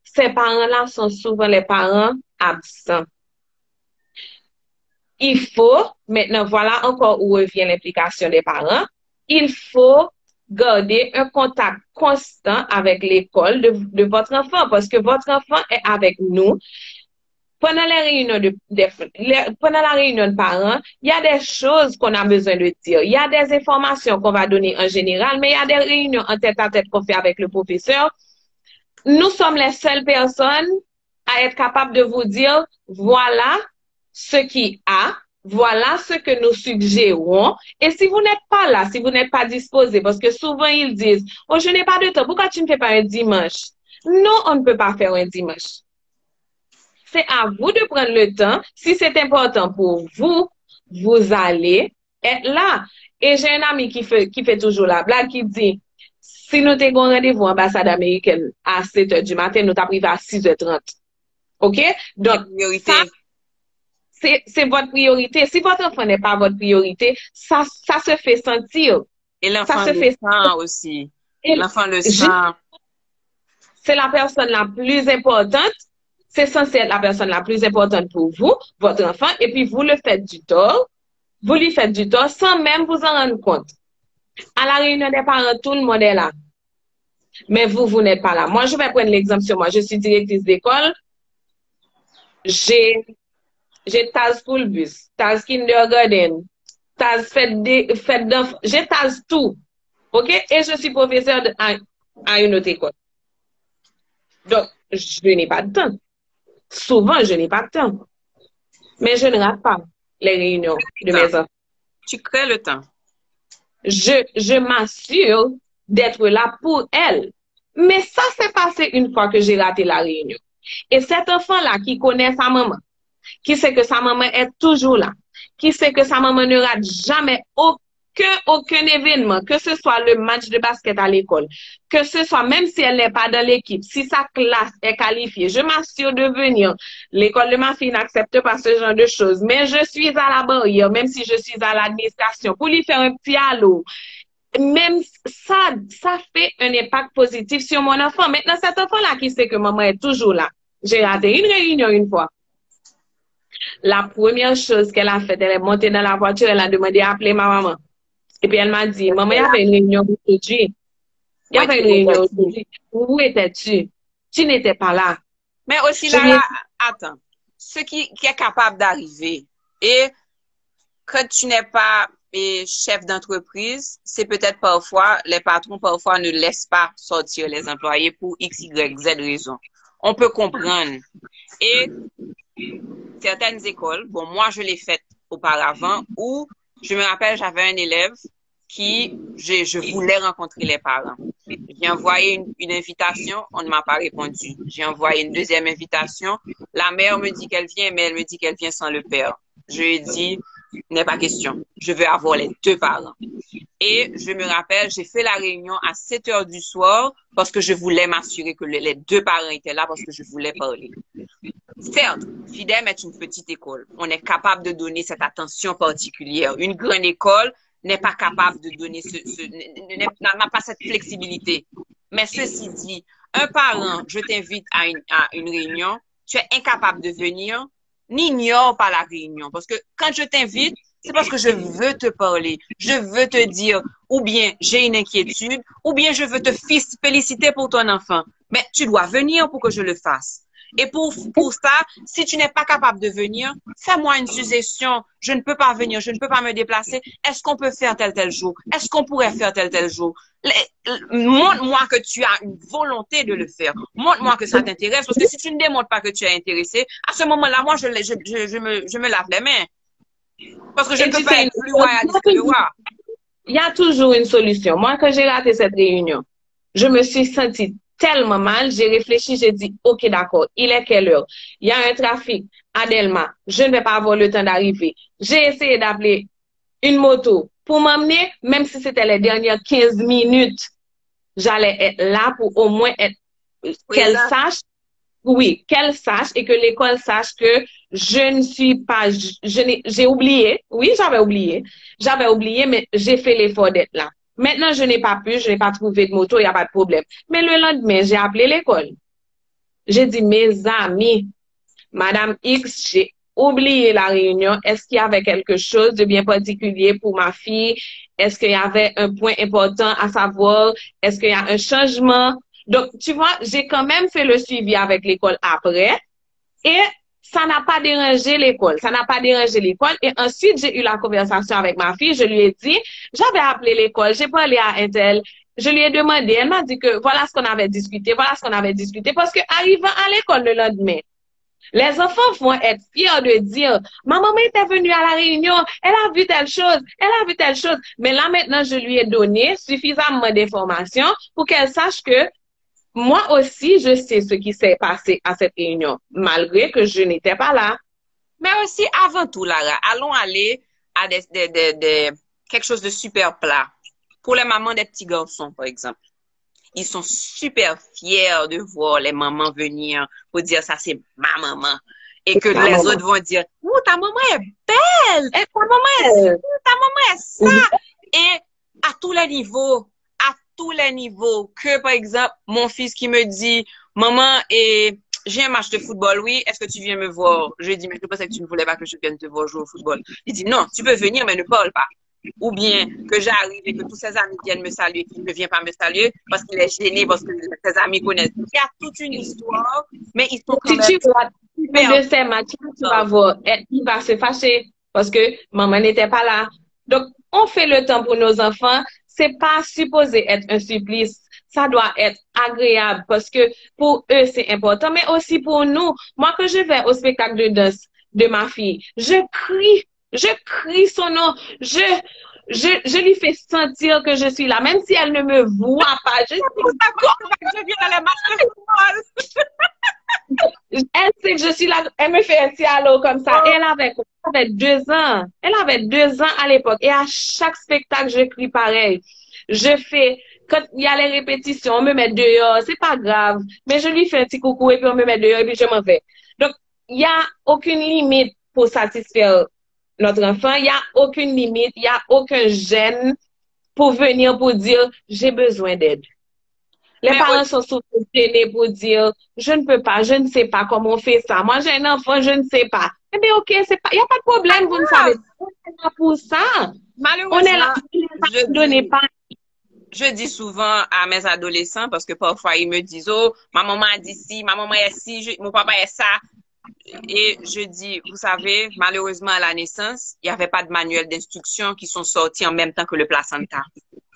ces parents-là sont souvent les parents absents. Il faut, maintenant voilà encore où revient l'implication des parents, il faut garder un contact constant avec l'école de votre enfant parce que votre enfant est avec nous. Pendant les réunions pendant la réunion de parents, il y a des choses qu'on a besoin de dire. Il y a des informations qu'on va donner en général, mais il y a des réunions en tête-à-tête qu'on fait avec le professeur. Nous sommes les seules personnes à être capables de vous dire, voilà ce qu'il y a, voilà ce que nous suggérons. Et si vous n'êtes pas là, si vous n'êtes pas disposé, parce que souvent ils disent, oh, je n'ai pas de temps, pourquoi tu ne fais pas un dimanche? Non, on ne peut pas faire un dimanche. C'est à vous de prendre le temps. Si c'est important pour vous, vous allez être là. Et j'ai un ami qui fait toujours la blague, qui dit, si nous avons rendez-vous à l'ambassade américaine à 7 h du matin, nous t'avons privé à 6 h 30. OK? Donc, ça, c'est votre priorité. Si votre enfant n'est pas votre priorité, ça se fait sentir. Et l'enfant le sent aussi. L'enfant le sent. C'est la personne la plus importante. C'est censé être la personne la plus importante pour vous, votre enfant, et puis vous le faites du tort. Vous lui faites du tort sans même vous en rendre compte. À la réunion des parents, tout le monde est là. Mais vous n'êtes pas là. Moi, je vais prendre l'exemple sur moi. Je suis directrice d'école. J'ai TAS School Bus, TAS Kindergarten, TAS fête d'enfants. J'ai TAS tout. OK? Et je suis professeur à une autre école. Donc, je n'ai pas de temps. Souvent, je n'ai pas de temps. Mais je ne rate pas les réunions de mes enfants. Tu crées le temps. Je m'assure d'être là pour elle. Mais ça s'est passé une fois que j'ai raté la réunion. Et cet enfant-là qui connaît sa maman, qui sait que sa maman est toujours là, qui sait que sa maman ne rate jamais aucun événement, que ce soit le match de basket à l'école, que ce soit, même si elle n'est pas dans l'équipe, si sa classe est qualifiée, je m'assure de venir. L'école de ma fille n'accepte pas ce genre de choses, mais je suis à la barrière, même si je suis à l'administration, pour lui faire un petit halo. Même ça fait un impact positif sur mon enfant. Maintenant, cet enfant-là qui sait que maman est toujours là, j'ai raté une réunion une fois. La première chose qu'elle a faite, elle est montée dans la voiture, elle a demandé à appeler ma maman. Et puis elle m'a dit, maman, il y avait une réunion aujourd'hui. Il y avait une réunion aujourd'hui. Où étais-tu? Tu n'étais pas là. Mais aussi là, attends, ce qui est capable d'arriver, et quand tu n'es pas chef d'entreprise, c'est peut-être parfois, les patrons parfois ne laissent pas sortir les employés pour X, Y, Z raison. On peut comprendre. Et certaines écoles, bon, moi je l'ai faite auparavant, où je me rappelle, j'avais un élève je voulais rencontrer les parents. J'ai envoyé une invitation, on ne m'a pas répondu. J'ai envoyé une deuxième invitation. La mère me dit qu'elle vient, mais elle me dit qu'elle vient sans le père. Je lui ai dit, n'est pas question. Je veux avoir les deux parents. Et je me rappelle, j'ai fait la réunion à 7 heures du soir parce que je voulais m'assurer que les deux parents étaient là parce que je voulais parler. Certes, FIDEM est une petite école. On est capable de donner cette attention particulière. Une grande école n'est pas capable de donner n'a pas cette flexibilité. Mais ceci dit, un parent, je t'invite à une réunion, tu es incapable de venir, n'ignore pas la réunion. Parce que quand je t'invite, c'est parce que je veux te parler, je veux te dire, ou bien j'ai une inquiétude, ou bien je veux te féliciter pour ton enfant. Mais tu dois venir pour que je le fasse. Et pour ça, si tu n'es pas capable de venir, fais-moi une suggestion. Je ne peux pas venir, je ne peux pas me déplacer. Est-ce qu'on peut faire tel jour? Est-ce qu'on pourrait faire tel jour? Montre-moi que tu as une volonté de le faire. Montre-moi que ça t'intéresse. Parce que si tu ne démontres pas que tu es intéressé, à ce moment-là, moi, je me lave les mains. Parce que je ne peux pas être plus royaliste que moi. Il y a toujours une solution. Moi, quand j'ai raté cette réunion, je me suis sentie tellement mal, j'ai réfléchi, j'ai dit, OK, d'accord, il est quelle heure? Il y a un trafic à Delma, je ne vais pas avoir le temps d'arriver. J'ai essayé d'appeler une moto pour m'emmener, même si c'était les dernières 15 minutes, j'allais être là pour au moins être, qu'elle sache, oui, qu'elle sache et que l'école sache que je ne suis pas, j'ai oublié, oui, j'avais oublié, mais j'ai fait l'effort d'être là. Maintenant, je n'ai pas pu, je n'ai pas trouvé de moto, il n'y a pas de problème. Mais le lendemain, j'ai appelé l'école. J'ai dit, mes amis, Madame X, j'ai oublié la réunion. Est-ce qu'il y avait quelque chose de bien particulier pour ma fille? Est-ce qu'il y avait un point important à savoir? Est-ce qu'il y a un changement? Donc, tu vois, j'ai quand même fait le suivi avec l'école après. Et ça n'a pas dérangé l'école. Ça n'a pas dérangé l'école. Et ensuite, j'ai eu la conversation avec ma fille. Je lui ai dit, j'avais appelé l'école, j'ai parlé à un tel. Je lui ai demandé, elle m'a dit que voilà ce qu'on avait discuté, voilà ce qu'on avait discuté. Parce que arrivant à l'école le lendemain, les enfants vont être fiers de dire, ma maman était venue à la réunion, elle a vu telle chose, elle a vu telle chose. Mais là, maintenant, je lui ai donné suffisamment d'informations pour qu'elle sache que moi aussi, je sais ce qui s'est passé à cette réunion, malgré que je n'étais pas là. Mais aussi, avant tout, Lara, allons aller à quelque chose de super plat. Pour les mamans des petits garçons, par exemple. Ils sont super fiers de voir les mamans venir pour dire ça, c'est ma maman. Et que les autres vont dire, oh, ta maman est belle, ta maman est ça, ta maman est ça. Et à tous les niveaux, que par exemple, mon fils qui me dit, maman, j'ai un match de football, oui, est-ce que tu viens me voir? Je lui ai dit, mais je pensais que tu ne voulais pas que je vienne te voir jouer au football. Il dit, non, tu peux venir, mais ne parle pas. Ou bien que j'arrive et que tous ses amis viennent me saluer, qu'il ne vient pas me saluer parce qu'il est gêné, parce que ses amis connaissent. Il y a toute une histoire, mais ils sont quand même... Si tu vois, de ces matchs, tu vas voir, il va se fâcher parce que maman n'était pas là. Donc, on fait le temps pour nos enfants. C'est pas supposé être un supplice. Ça doit être agréable parce que pour eux, c'est important, mais aussi pour nous. Moi, quand je vais au spectacle de danse de ma fille, je crie son nom, je lui fais sentir que je suis là, même si elle ne me voit pas. Je viens dans les matchs de football. Elle sait que je suis là, elle me fait un petit halo comme ça. Elle avait 2 ans. Elle avait 2 ans à l'époque. Et à chaque spectacle, je crie pareil. Quand il y a les répétitions, on me met dehors, c'est pas grave. Mais je lui fais un petit coucou et puis on me met dehors et puis je m'en vais. Donc, il n'y a aucune limite pour satisfaire notre enfant. Il n'y a aucune limite, il n'y a aucun gêne pour venir pour dire j'ai besoin d'aide. Les parents sont souvent gênés pour dire je ne peux pas, je ne sais pas comment on fait ça. Moi, j'ai un enfant, je ne sais pas. Eh bien, OK, il n'y a pas de problème, vous ne savez pas. On est là pour ça. Malheureusement, on est là pour je dis souvent à mes adolescents, parce que parfois ils me disent, oh, ma maman a dit ci, ma maman est ci, mon papa est ça. Et je dis, vous savez, malheureusement, à la naissance, il n'y avait pas de manuel d'instruction qui sont sortis en même temps que le placenta.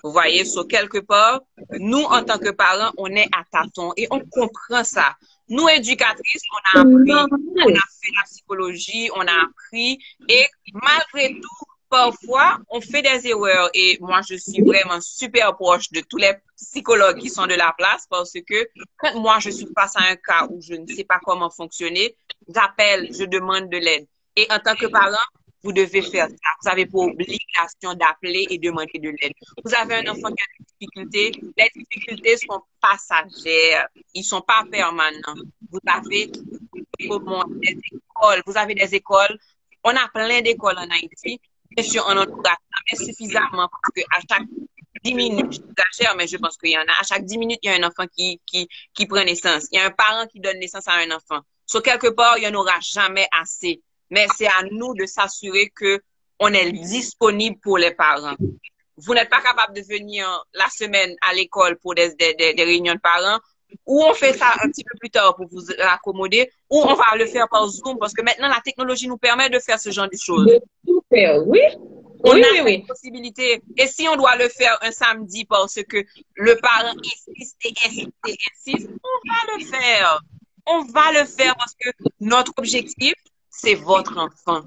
Vous voyez, sur quelque part, nous, en tant que parents, on est à tâtons et on comprend ça. Nous, éducatrices, on a appris, on a fait la psychologie, on a appris et malgré tout, parfois, on fait des erreurs et moi, je suis vraiment super proche de tous les psychologues qui sont de la place parce que quand moi, je suis face à un cas où je ne sais pas comment fonctionner, j'appelle, je demande de l'aide. Et en tant que parent, vous devez faire ça. Vous avez pour obligation d'appeler et demander de l'aide. Vous avez un enfant qui a des difficultés. Les difficultés sont passagères. Ils ne sont pas permanents. Vous avez des écoles. Vous avez des écoles. On a plein d'écoles en Haïti. Bien sûr, on en a mais suffisamment parce qu'à chaque 10 minutes, j'exagère, mais je pense qu'il y en a. À chaque 10 minutes, il y a un enfant qui prend naissance. Il y a un parent qui donne naissance à un enfant. So, quelque part, il n'y en aura jamais assez. Mais c'est à nous de s'assurer que on est disponible pour les parents. Vous n'êtes pas capable de venir la semaine à l'école pour des réunions de parents, ou on fait ça un petit peu plus tard pour vous accommoder, ou on va le faire par Zoom, parce que maintenant, la technologie nous permet de faire ce genre de choses. De tout faire, oui. On Oui, a oui, oui. cette possibilité. Et si on doit le faire un samedi parce que le parent insiste et insiste et insiste, on va le faire. On va le faire parce que notre objectif, c'est votre enfant.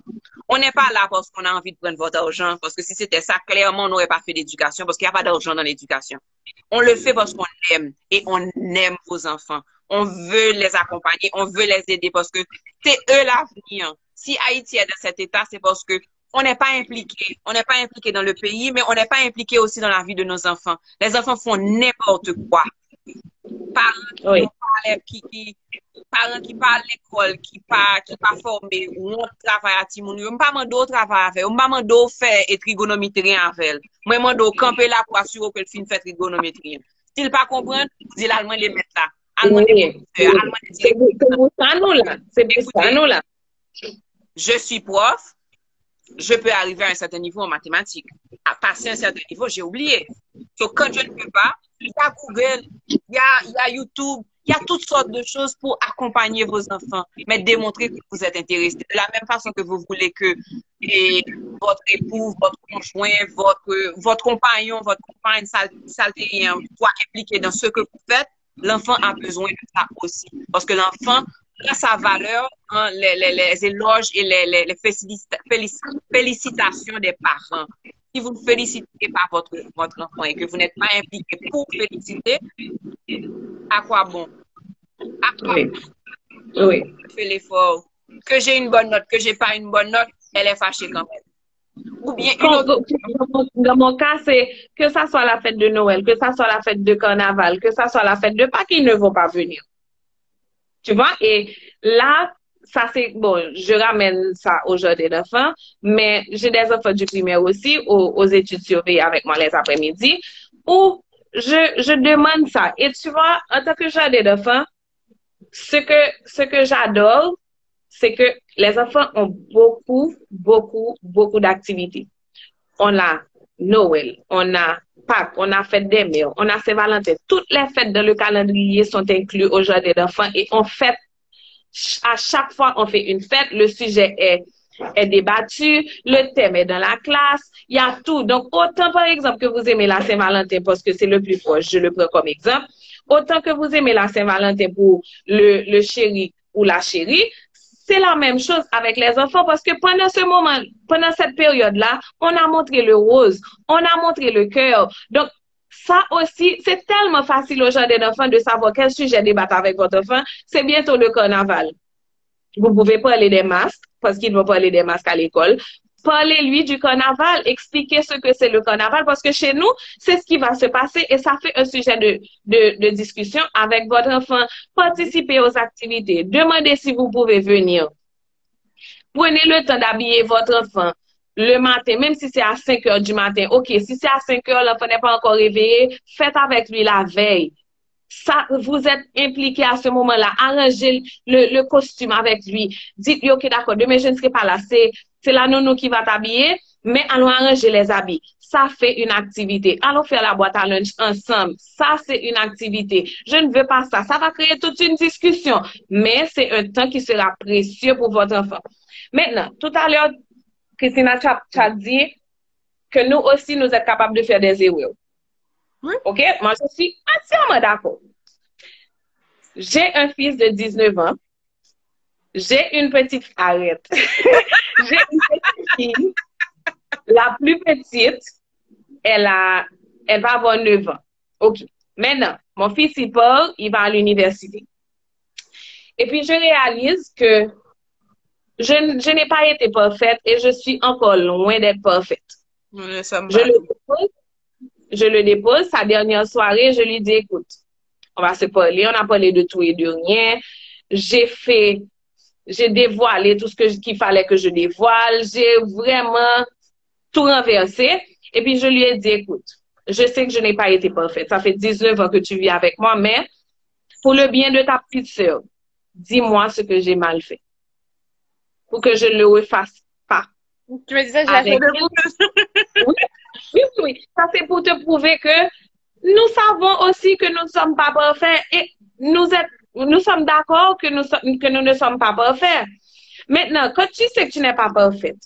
On n'est pas là parce qu'on a envie de prendre votre argent, parce que si c'était ça, clairement, on n'aurait pas fait d'éducation, parce qu'il n'y a pas d'argent dans l'éducation. On le fait parce qu'on aime, et on aime vos enfants. On veut les accompagner, on veut les aider, parce que c'est eux l'avenir. Si Haïti est dans cet état, c'est parce que on n'est pas impliqué. On n'est pas impliqué dans le pays, mais on n'est pas impliqué aussi dans la vie de nos enfants. Les enfants font n'importe quoi. Parents qui parlent l'école, qui pas formé, ou on travaille à Timoun, on pas mando travail avec, on pas mando faire et trigonométrie avec. Moi mando camper là pour assurer que le film fait trigonométrie. S'il pas comprendre, dis l'allemand les mettre là. Allemand c'est pour ça nous là. C'est pour ça nous là. Je suis prof. Je peux arriver à un certain niveau en mathématiques. À passer un certain niveau, j'ai oublié. Donc, quand je ne peux pas, il y a Google, il y a YouTube, il y a toutes sortes de choses pour accompagner vos enfants, mais démontrer que vous êtes intéressé. De la même façon que vous voulez que votre époux, votre conjoint, votre compagnon, votre compagne saltérien soit impliqué dans ce que vous faites, l'enfant a besoin de ça aussi. Parce que l'enfant a sa valeur dans les éloges et les félicitations des parents. Si vous ne félicitez pas votre enfant et que vous n'êtes pas impliqué pour féliciter, à quoi bon? À quoi Oui. bon? Oui. Je fais l'effort. Que j'ai une bonne note, que j'ai pas une bonne note, elle est fâchée quand même. Ou bien dans mon cas, c'est que ça soit la fête de Noël, que ça soit la fête de Carnaval, que ça soit la fête de Pâques, ils ne vont pas venir. Tu vois? Et là, ça c'est, bon, je ramène ça aux jardins d'enfants, mais j'ai des enfants du primaire aussi, aux études surveillées avec moi les après-midi, où je demande ça. Et tu vois, en tant que jardin d'enfants, ce que j'adore, c'est que les enfants ont beaucoup d'activités. On a Noël, on a Pâques, on a fête des mères, on a Saint-Valentin. Toutes les fêtes dans le calendrier sont incluses au jardin d'enfants et on fête, à chaque fois on fait une fête, le sujet est débattu, le thème est dans la classe, il y a tout. Donc, autant par exemple que vous aimez la Saint-Valentin parce que c'est le plus proche, je le prends comme exemple, autant que vous aimez la Saint-Valentin pour le chéri ou la chérie, c'est la même chose avec les enfants parce que pendant ce moment, pendant cette période-là, on a montré le rose, on a montré le cœur. Donc, ça aussi, c'est tellement facile aux jardins d'enfants de savoir quel sujet débattre avec votre enfant. C'est bientôt le carnaval. Vous pouvez parler des masques, parce qu'il va parler des masques à l'école. Parlez-lui du carnaval, expliquez ce que c'est le carnaval, parce que chez nous, c'est ce qui va se passer et ça fait un sujet de discussion avec votre enfant. Participez aux activités, demandez si vous pouvez venir. Prenez le temps d'habiller votre enfant le matin, même si c'est à 5 heures du matin. OK, si c'est à 5 heures, l'enfant n'est pas encore réveillé, faites avec lui la veille. Ça, vous êtes impliqué à ce moment-là. Arrangez le costume avec lui. Dites-lui, OK, d'accord, demain je ne serai pas là. C'est la nounou qui va t'habiller, mais allons arranger les habits. Ça fait une activité. Allons faire la boîte à lunch ensemble. Ça, c'est une activité. Je ne veux pas ça. Ça va créer toute une discussion. Mais c'est un temps qui sera précieux pour votre enfant. Maintenant, tout à l'heure, Christina t'a dit que nous aussi, nous sommes capables de faire des erreurs. OK? Moi, je suis entièrement d'accord. J'ai un fils de 19 ans. J'ai une petite arrête. J'ai une petite fille. La plus petite, elle va avoir 9 ans. OK. Maintenant, mon fils, il part, il va à l'université. Et puis, je réalise que je n'ai pas été parfaite et je suis encore loin d'être parfaite. Nous ne sommes Je pas. le dépose, sa dernière soirée, je lui dis, écoute, on va se parler, on a parlé de tout et de rien. J'ai dévoilé tout qu'il fallait que je dévoile. J'ai vraiment tout renversé. Et puis, je lui ai dit, écoute, je sais que je n'ai pas été parfaite. Ça fait 19 ans que tu vis avec moi, mais pour le bien de ta petite sœur, dis-moi ce que j'ai mal fait. Pour que je ne le refasse pas. Tu me disais, je l'ai fait de Oui, oui, oui. Ça, c'est pour te prouver que nous savons aussi que nous ne sommes pas parfaits et nous sommes d'accord que nous ne sommes pas parfaits. Maintenant, quand tu sais que tu n'es pas parfaite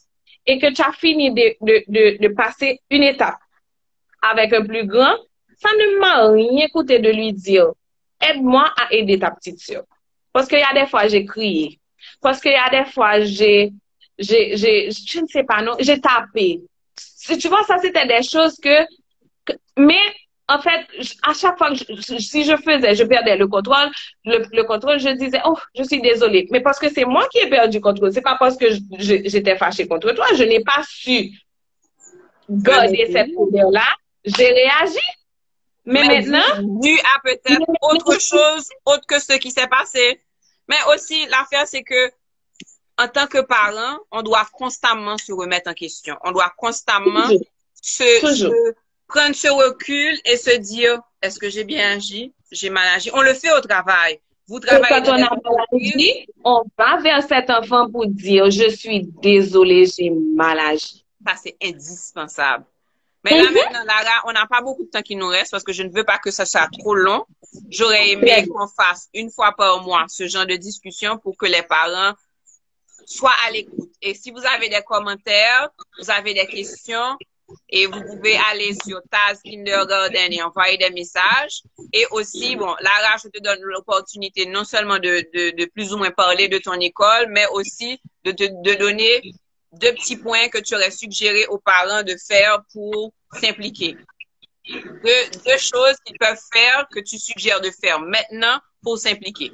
et que tu as fini de passer une étape avec un plus grand, ça ne m'a rien coûté de lui dire, aide-moi à aider ta petite sœur. Parce qu'il y a des fois, j'ai crié. Parce qu'il y a des fois, je ne sais pas, non, j'ai tapé. Tu vois, ça, c'était des choses mais, en fait, à chaque fois que si je perdais le contrôle, je disais, oh, je suis désolée. Mais parce que c'est moi qui ai perdu le contrôle. C'est pas parce que j'étais fâchée contre toi. Je n'ai pas su garder cette colère-là. J'ai réagi. Mais maintenant. Dû à peut-être autre chose, autre que ce qui s'est passé. Mais aussi, l'affaire, c'est que, en tant que parent, on doit constamment se remettre en question. On doit constamment prendre ce recul et se dire, est-ce que j'ai bien agi? J'ai mal agi? On le fait au travail. Vous travaillez quand on a mal agi, on va vers cet enfant pour dire, je suis désolée, j'ai mal agi. Ça, c'est indispensable. Mais là, maintenant, Lara, on n'a pas beaucoup de temps qui nous reste parce que je ne veux pas que ça soit trop long. J'aurais aimé qu'on fasse une fois par mois ce genre de discussion pour que les parents soient à l'écoute. Et si vous avez des commentaires, vous avez des questions, et vous pouvez aller sur Taz Kindergarten et envoyer des messages. Et aussi, bon, Lara, je te donne l'opportunité non seulement de plus ou moins parler de ton école, mais aussi de donner 2 petits points que tu aurais suggéré aux parents de faire pour s'impliquer. 2 choses qu'ils peuvent faire que tu suggères de faire maintenant pour s'impliquer.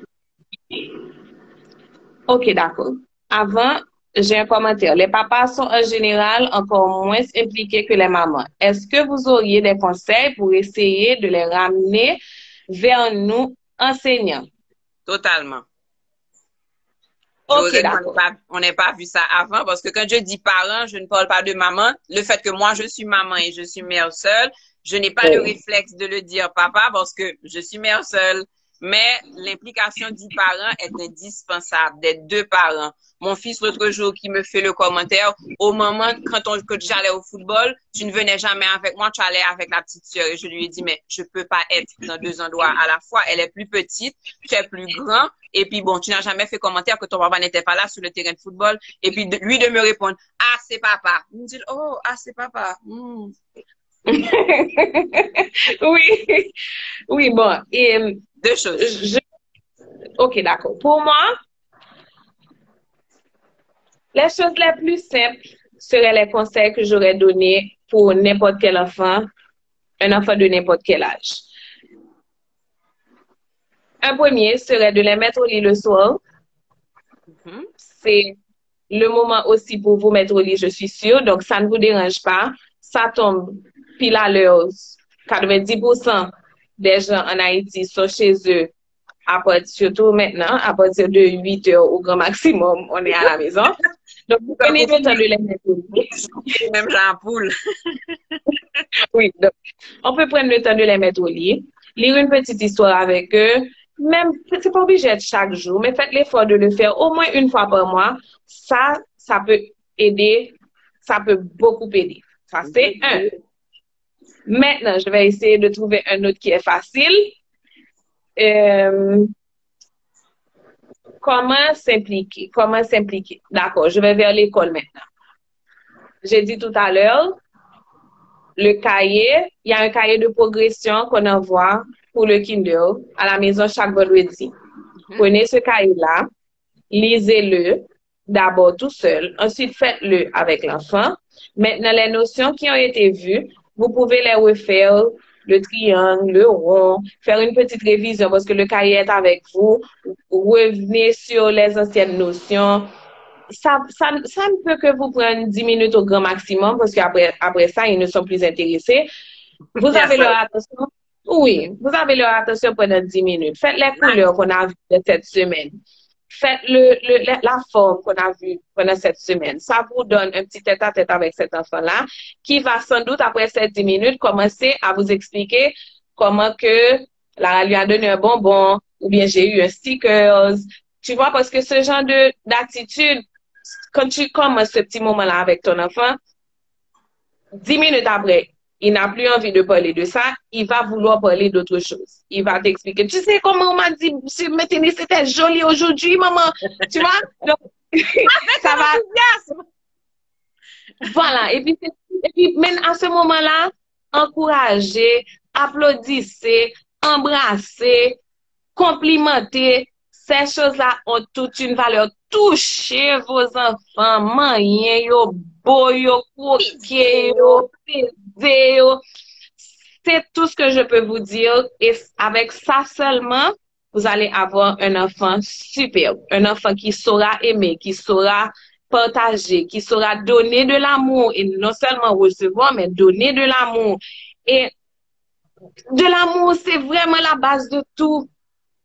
OK, d'accord. Avant, j'ai un commentaire. Les papas sont en général encore moins impliqués que les mamans. Est-ce que vous auriez des conseils pour essayer de les ramener vers nous, enseignants? Totalement. OK, d'accord. On n'a pas vu ça avant parce que quand je dis parent, je ne parle pas de maman. Le fait que moi, je suis maman et je suis mère seule, je n'ai pas le réflexe de le dire papa parce que je suis mère seule. Mais l'implication du parent est indispensable, des 2 parents. Mon fils, l'autre jour, qui me fait le commentaire, au moment quand j'allais au football, tu ne venais jamais avec moi, tu allais avec la petite sœur. Et je lui ai dit, mais je peux pas être dans 2 endroits à la fois. Elle est plus petite, tu es plus grand. Et puis bon, tu n'as jamais fait commentaire que ton papa n'était pas là sur le terrain de football. Et puis lui de me répondre, ah, c'est papa. Il me dit, oh, ah, c'est papa. Oui, oui, bon. Et, 2 choses. OK, d'accord. Pour moi, les choses les plus simples seraient les conseils que j'aurais donnés pour n'importe quel enfant, un enfant de n'importe quel âge. Un premier serait de les mettre au lit le soir. C'est le moment aussi pour vous mettre au lit, je suis sûre. Donc, ça ne vous dérange pas. Ça tombe pile à l'heure. 90% des gens en Haïti sont chez eux, surtout maintenant, à partir de 8 heures au grand maximum, on est à la maison. Donc, vous prenez le temps de les mettre au lit. Même Jean Poule. Oui, donc, on peut prendre le temps de les mettre au lit, lire une petite histoire avec eux. Même, c'est pas obligé d'être chaque jour, mais faites l'effort de le faire au moins une fois par mois. Ça peut aider, ça peut beaucoup aider. Ça, c'est un. Maintenant, je vais essayer de trouver un autre qui est facile. Comment s'impliquer? Comment s'impliquer? D'accord, je vais vers l'école maintenant. J'ai dit tout à l'heure, le cahier, il y a un cahier de progression qu'on envoie pour le kinder à la maison chaque vendredi. Prenez ce cahier-là, lisez-le, d'abord tout seul, ensuite faites-le avec l'enfant, Maintenant, les notions qui ont été vues, vous pouvez les refaire, le triangle, le rond, faire une petite révision parce que le cahier est avec vous, revenez sur les anciennes notions. Ça ne peut que vous prendre 10 minutes au grand maximum parce après ça, ils ne sont plus intéressés. Vous avez leur attention. Oui, vous avez leur attention pendant 10 minutes. Faites les couleurs qu'on a vues de cette semaine. Faites la forme qu'on a vue pendant cette semaine. Ça vous donne un petit tête-à-tête avec cet enfant-là qui va sans doute, après ces 10 minutes, commencer à vous expliquer comment que Lara lui a donné un bonbon ou bien j'ai eu un stickers. Tu vois, parce que ce genre d'attitude, quand tu commences ce petit moment-là avec ton enfant, 10 minutes après, il n'a plus envie de parler de ça, il va vouloir parler d'autre chose. Il va t'expliquer, tu sais comment on m'a dit, M. Tennis, c'était joli aujourd'hui, maman. Tu vois? Donc, ça va. Voilà. Et puis, même à ce moment-là, encouragez, applaudissez, embrassez, complimentez. Ces choses-là ont toute une valeur. Touchez vos enfants, manye yo, beau yo, croquez yo, pesez yo. C'est tout ce que je peux vous dire. Et avec ça seulement, vous allez avoir un enfant superbe. Un enfant qui saura aimer, qui saura partager, qui saura donner de l'amour. Et non seulement recevoir, mais donner de l'amour. Et de l'amour, c'est vraiment la base de tout.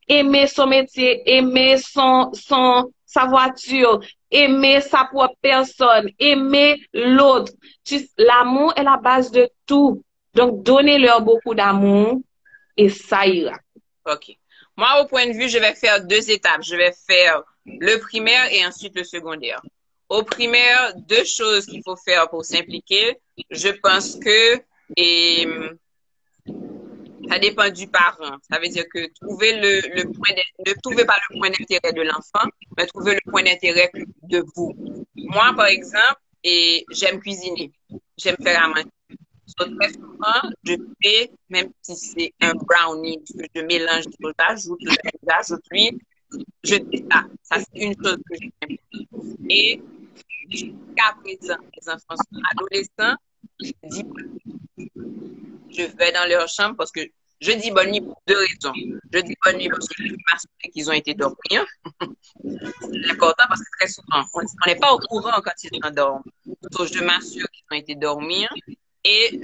Aimer son métier, aimer sa voiture, aimer sa propre personne, aimer l'autre. L'amour est la base de tout. Donc, donnez-leur beaucoup d'amour et ça ira. OK. Moi, au point de vue, je vais faire 2 étapes. Je vais faire le primaire et ensuite le secondaire. Au primaire, 2 choses qu'il faut faire pour s'impliquer. Je pense que ça dépend du parent. Ça veut dire que ne trouvez pas le point d'intérêt de l'enfant, mais trouvez le point d'intérêt de vous. Moi, par exemple, j'aime cuisiner. J'aime faire à manger. Très souvent, je fais, même si c'est un brownie, je mélange tout ça, j'ajoute l'huile, je fais ça. Ça, c'est une chose que j'aime. Et jusqu'à présent, les enfants sont adolescents, je vais dans leur chambre parce que je dis bonne nuit pour 2 raisons. Je dis bonne nuit parce que je m'assure qu'ils ont été dormir. C'est important parce que très souvent, on n'est pas au courant quand ils s'endorment. Donc, je m'assure qu'ils ont été dormir. Et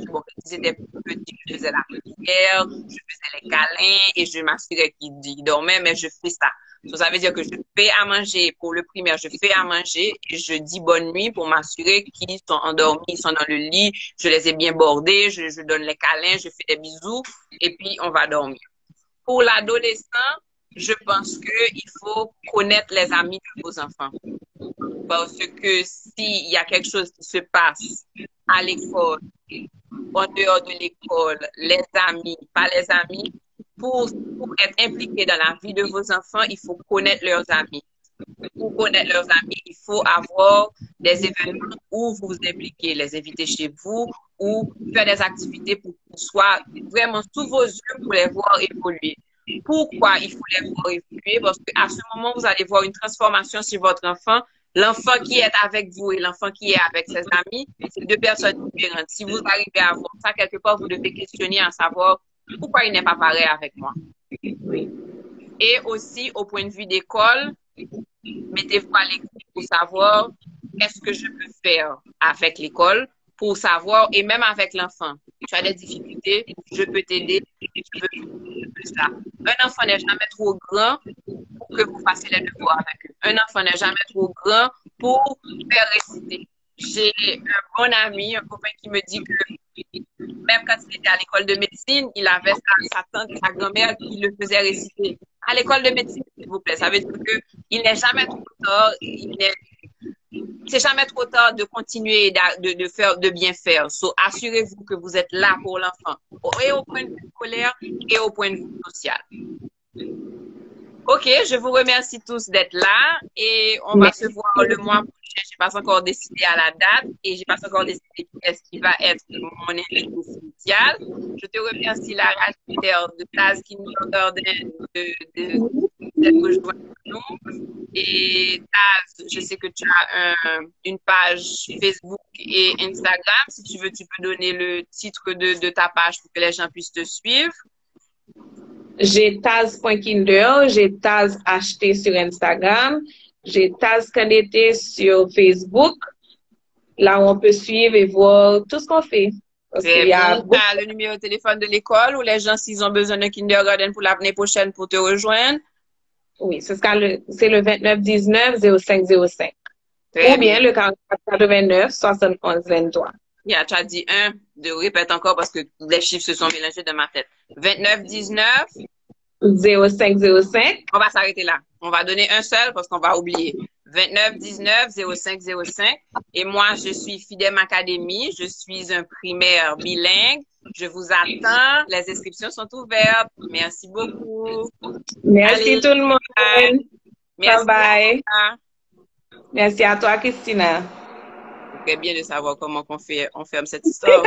bon, ils étaient petits, je faisais la prière, je faisais les câlins et je m'assurais qu'ils dormaient, mais je fais ça. Donc, ça veut dire que je fais à manger pour le primaire, je fais à manger et je dis bonne nuit pour m'assurer qu'ils sont endormis, ils sont dans le lit, je les ai bien bordés, je donne les câlins, je fais des bisous et puis on va dormir. Pour l'adolescent, je pense qu'il faut connaître les amis de vos enfants. Parce que s'il y a quelque chose qui se passe à l'école, en dehors de l'école, les amis, pas les amis, pour être impliqué dans la vie de vos enfants, il faut connaître leurs amis. Pour connaître leurs amis, il faut avoir des événements où vous vous impliquez, les inviter chez vous ou faire des activités pour qu'ils soient vraiment sous vos yeux pour les voir évoluer. Pourquoi il faut les voir évoluer? Parce qu'à ce moment, vous allez voir une transformation sur votre enfant. L'enfant qui est avec vous et l'enfant qui est avec ses amis, c'est 2 personnes différentes. Si vous arrivez à voir ça, quelque part, vous devez questionner à savoir pourquoi il n'est pas pareil avec moi. Oui. Et aussi, au point de vue d'école, mettez-vous à l'écoute pour savoir qu'est-ce que je peux faire avec l'école, pour savoir, et même avec l'enfant. Tu as des difficultés, je peux t'aider, je peux ça. Un enfant n'est jamais trop grand pour que vous fassiez les devoirs avec eux. Un enfant n'est jamais trop grand pour faire réciter. J'ai un bon ami, un copain qui me dit que même quand il était à l'école de médecine, il avait sa tante, sa grand-mère qui le faisait réciter. À l'école de médecine, s'il vous plaît. Ça veut dire qu'il n'est jamais trop tard, c'est jamais trop tard de continuer de bien faire. So, assurez-vous que vous êtes là pour l'enfant, et au point de vue scolaire et au point de vue social. OK, je vous remercie tous d'être là et on va se voir le mois prochain. Je n'ai pas encore décidé à la date et je n'ai pas encore décidé ce qui va être mon invité spécial. Je te remercie, Lara, de Taz qui nous ordonne de rejoindre nous. Et Taz, je sais que tu as une page Facebook et Instagram. Si tu veux, tu peux donner le titre de ta page pour que les gens puissent te suivre. J'ai Taz.Kinder, j'ai Taz acheté sur Instagram, j'ai Taz Kanete sur Facebook. Là où on peut suivre et voir tout ce qu'on fait. Parce Très qu'il y a bien. Tu beaucoup... as le numéro de téléphone de l'école où les gens, s'ils ont besoin d'un kindergarten pour l'année prochaine pour te rejoindre. Oui, c'est le 29 19 05 05. Très Ou bien bien. le 44 89 71 23. Yeah, tu as dit répète encore parce que les chiffres se sont mélangés dans ma tête. 29 19. 05 05. On va s'arrêter là. On va donner un seul parce qu'on va oublier. 29 19 05 05. Et moi, je suis Fidem Academy. Je suis un primaire bilingue. Je vous attends. Les inscriptions sont ouvertes. Merci beaucoup. Merci Allez, tout le monde. merci. Bye bye. Merci à toi, Christina. C'est très bien de savoir comment on ferme cette histoire.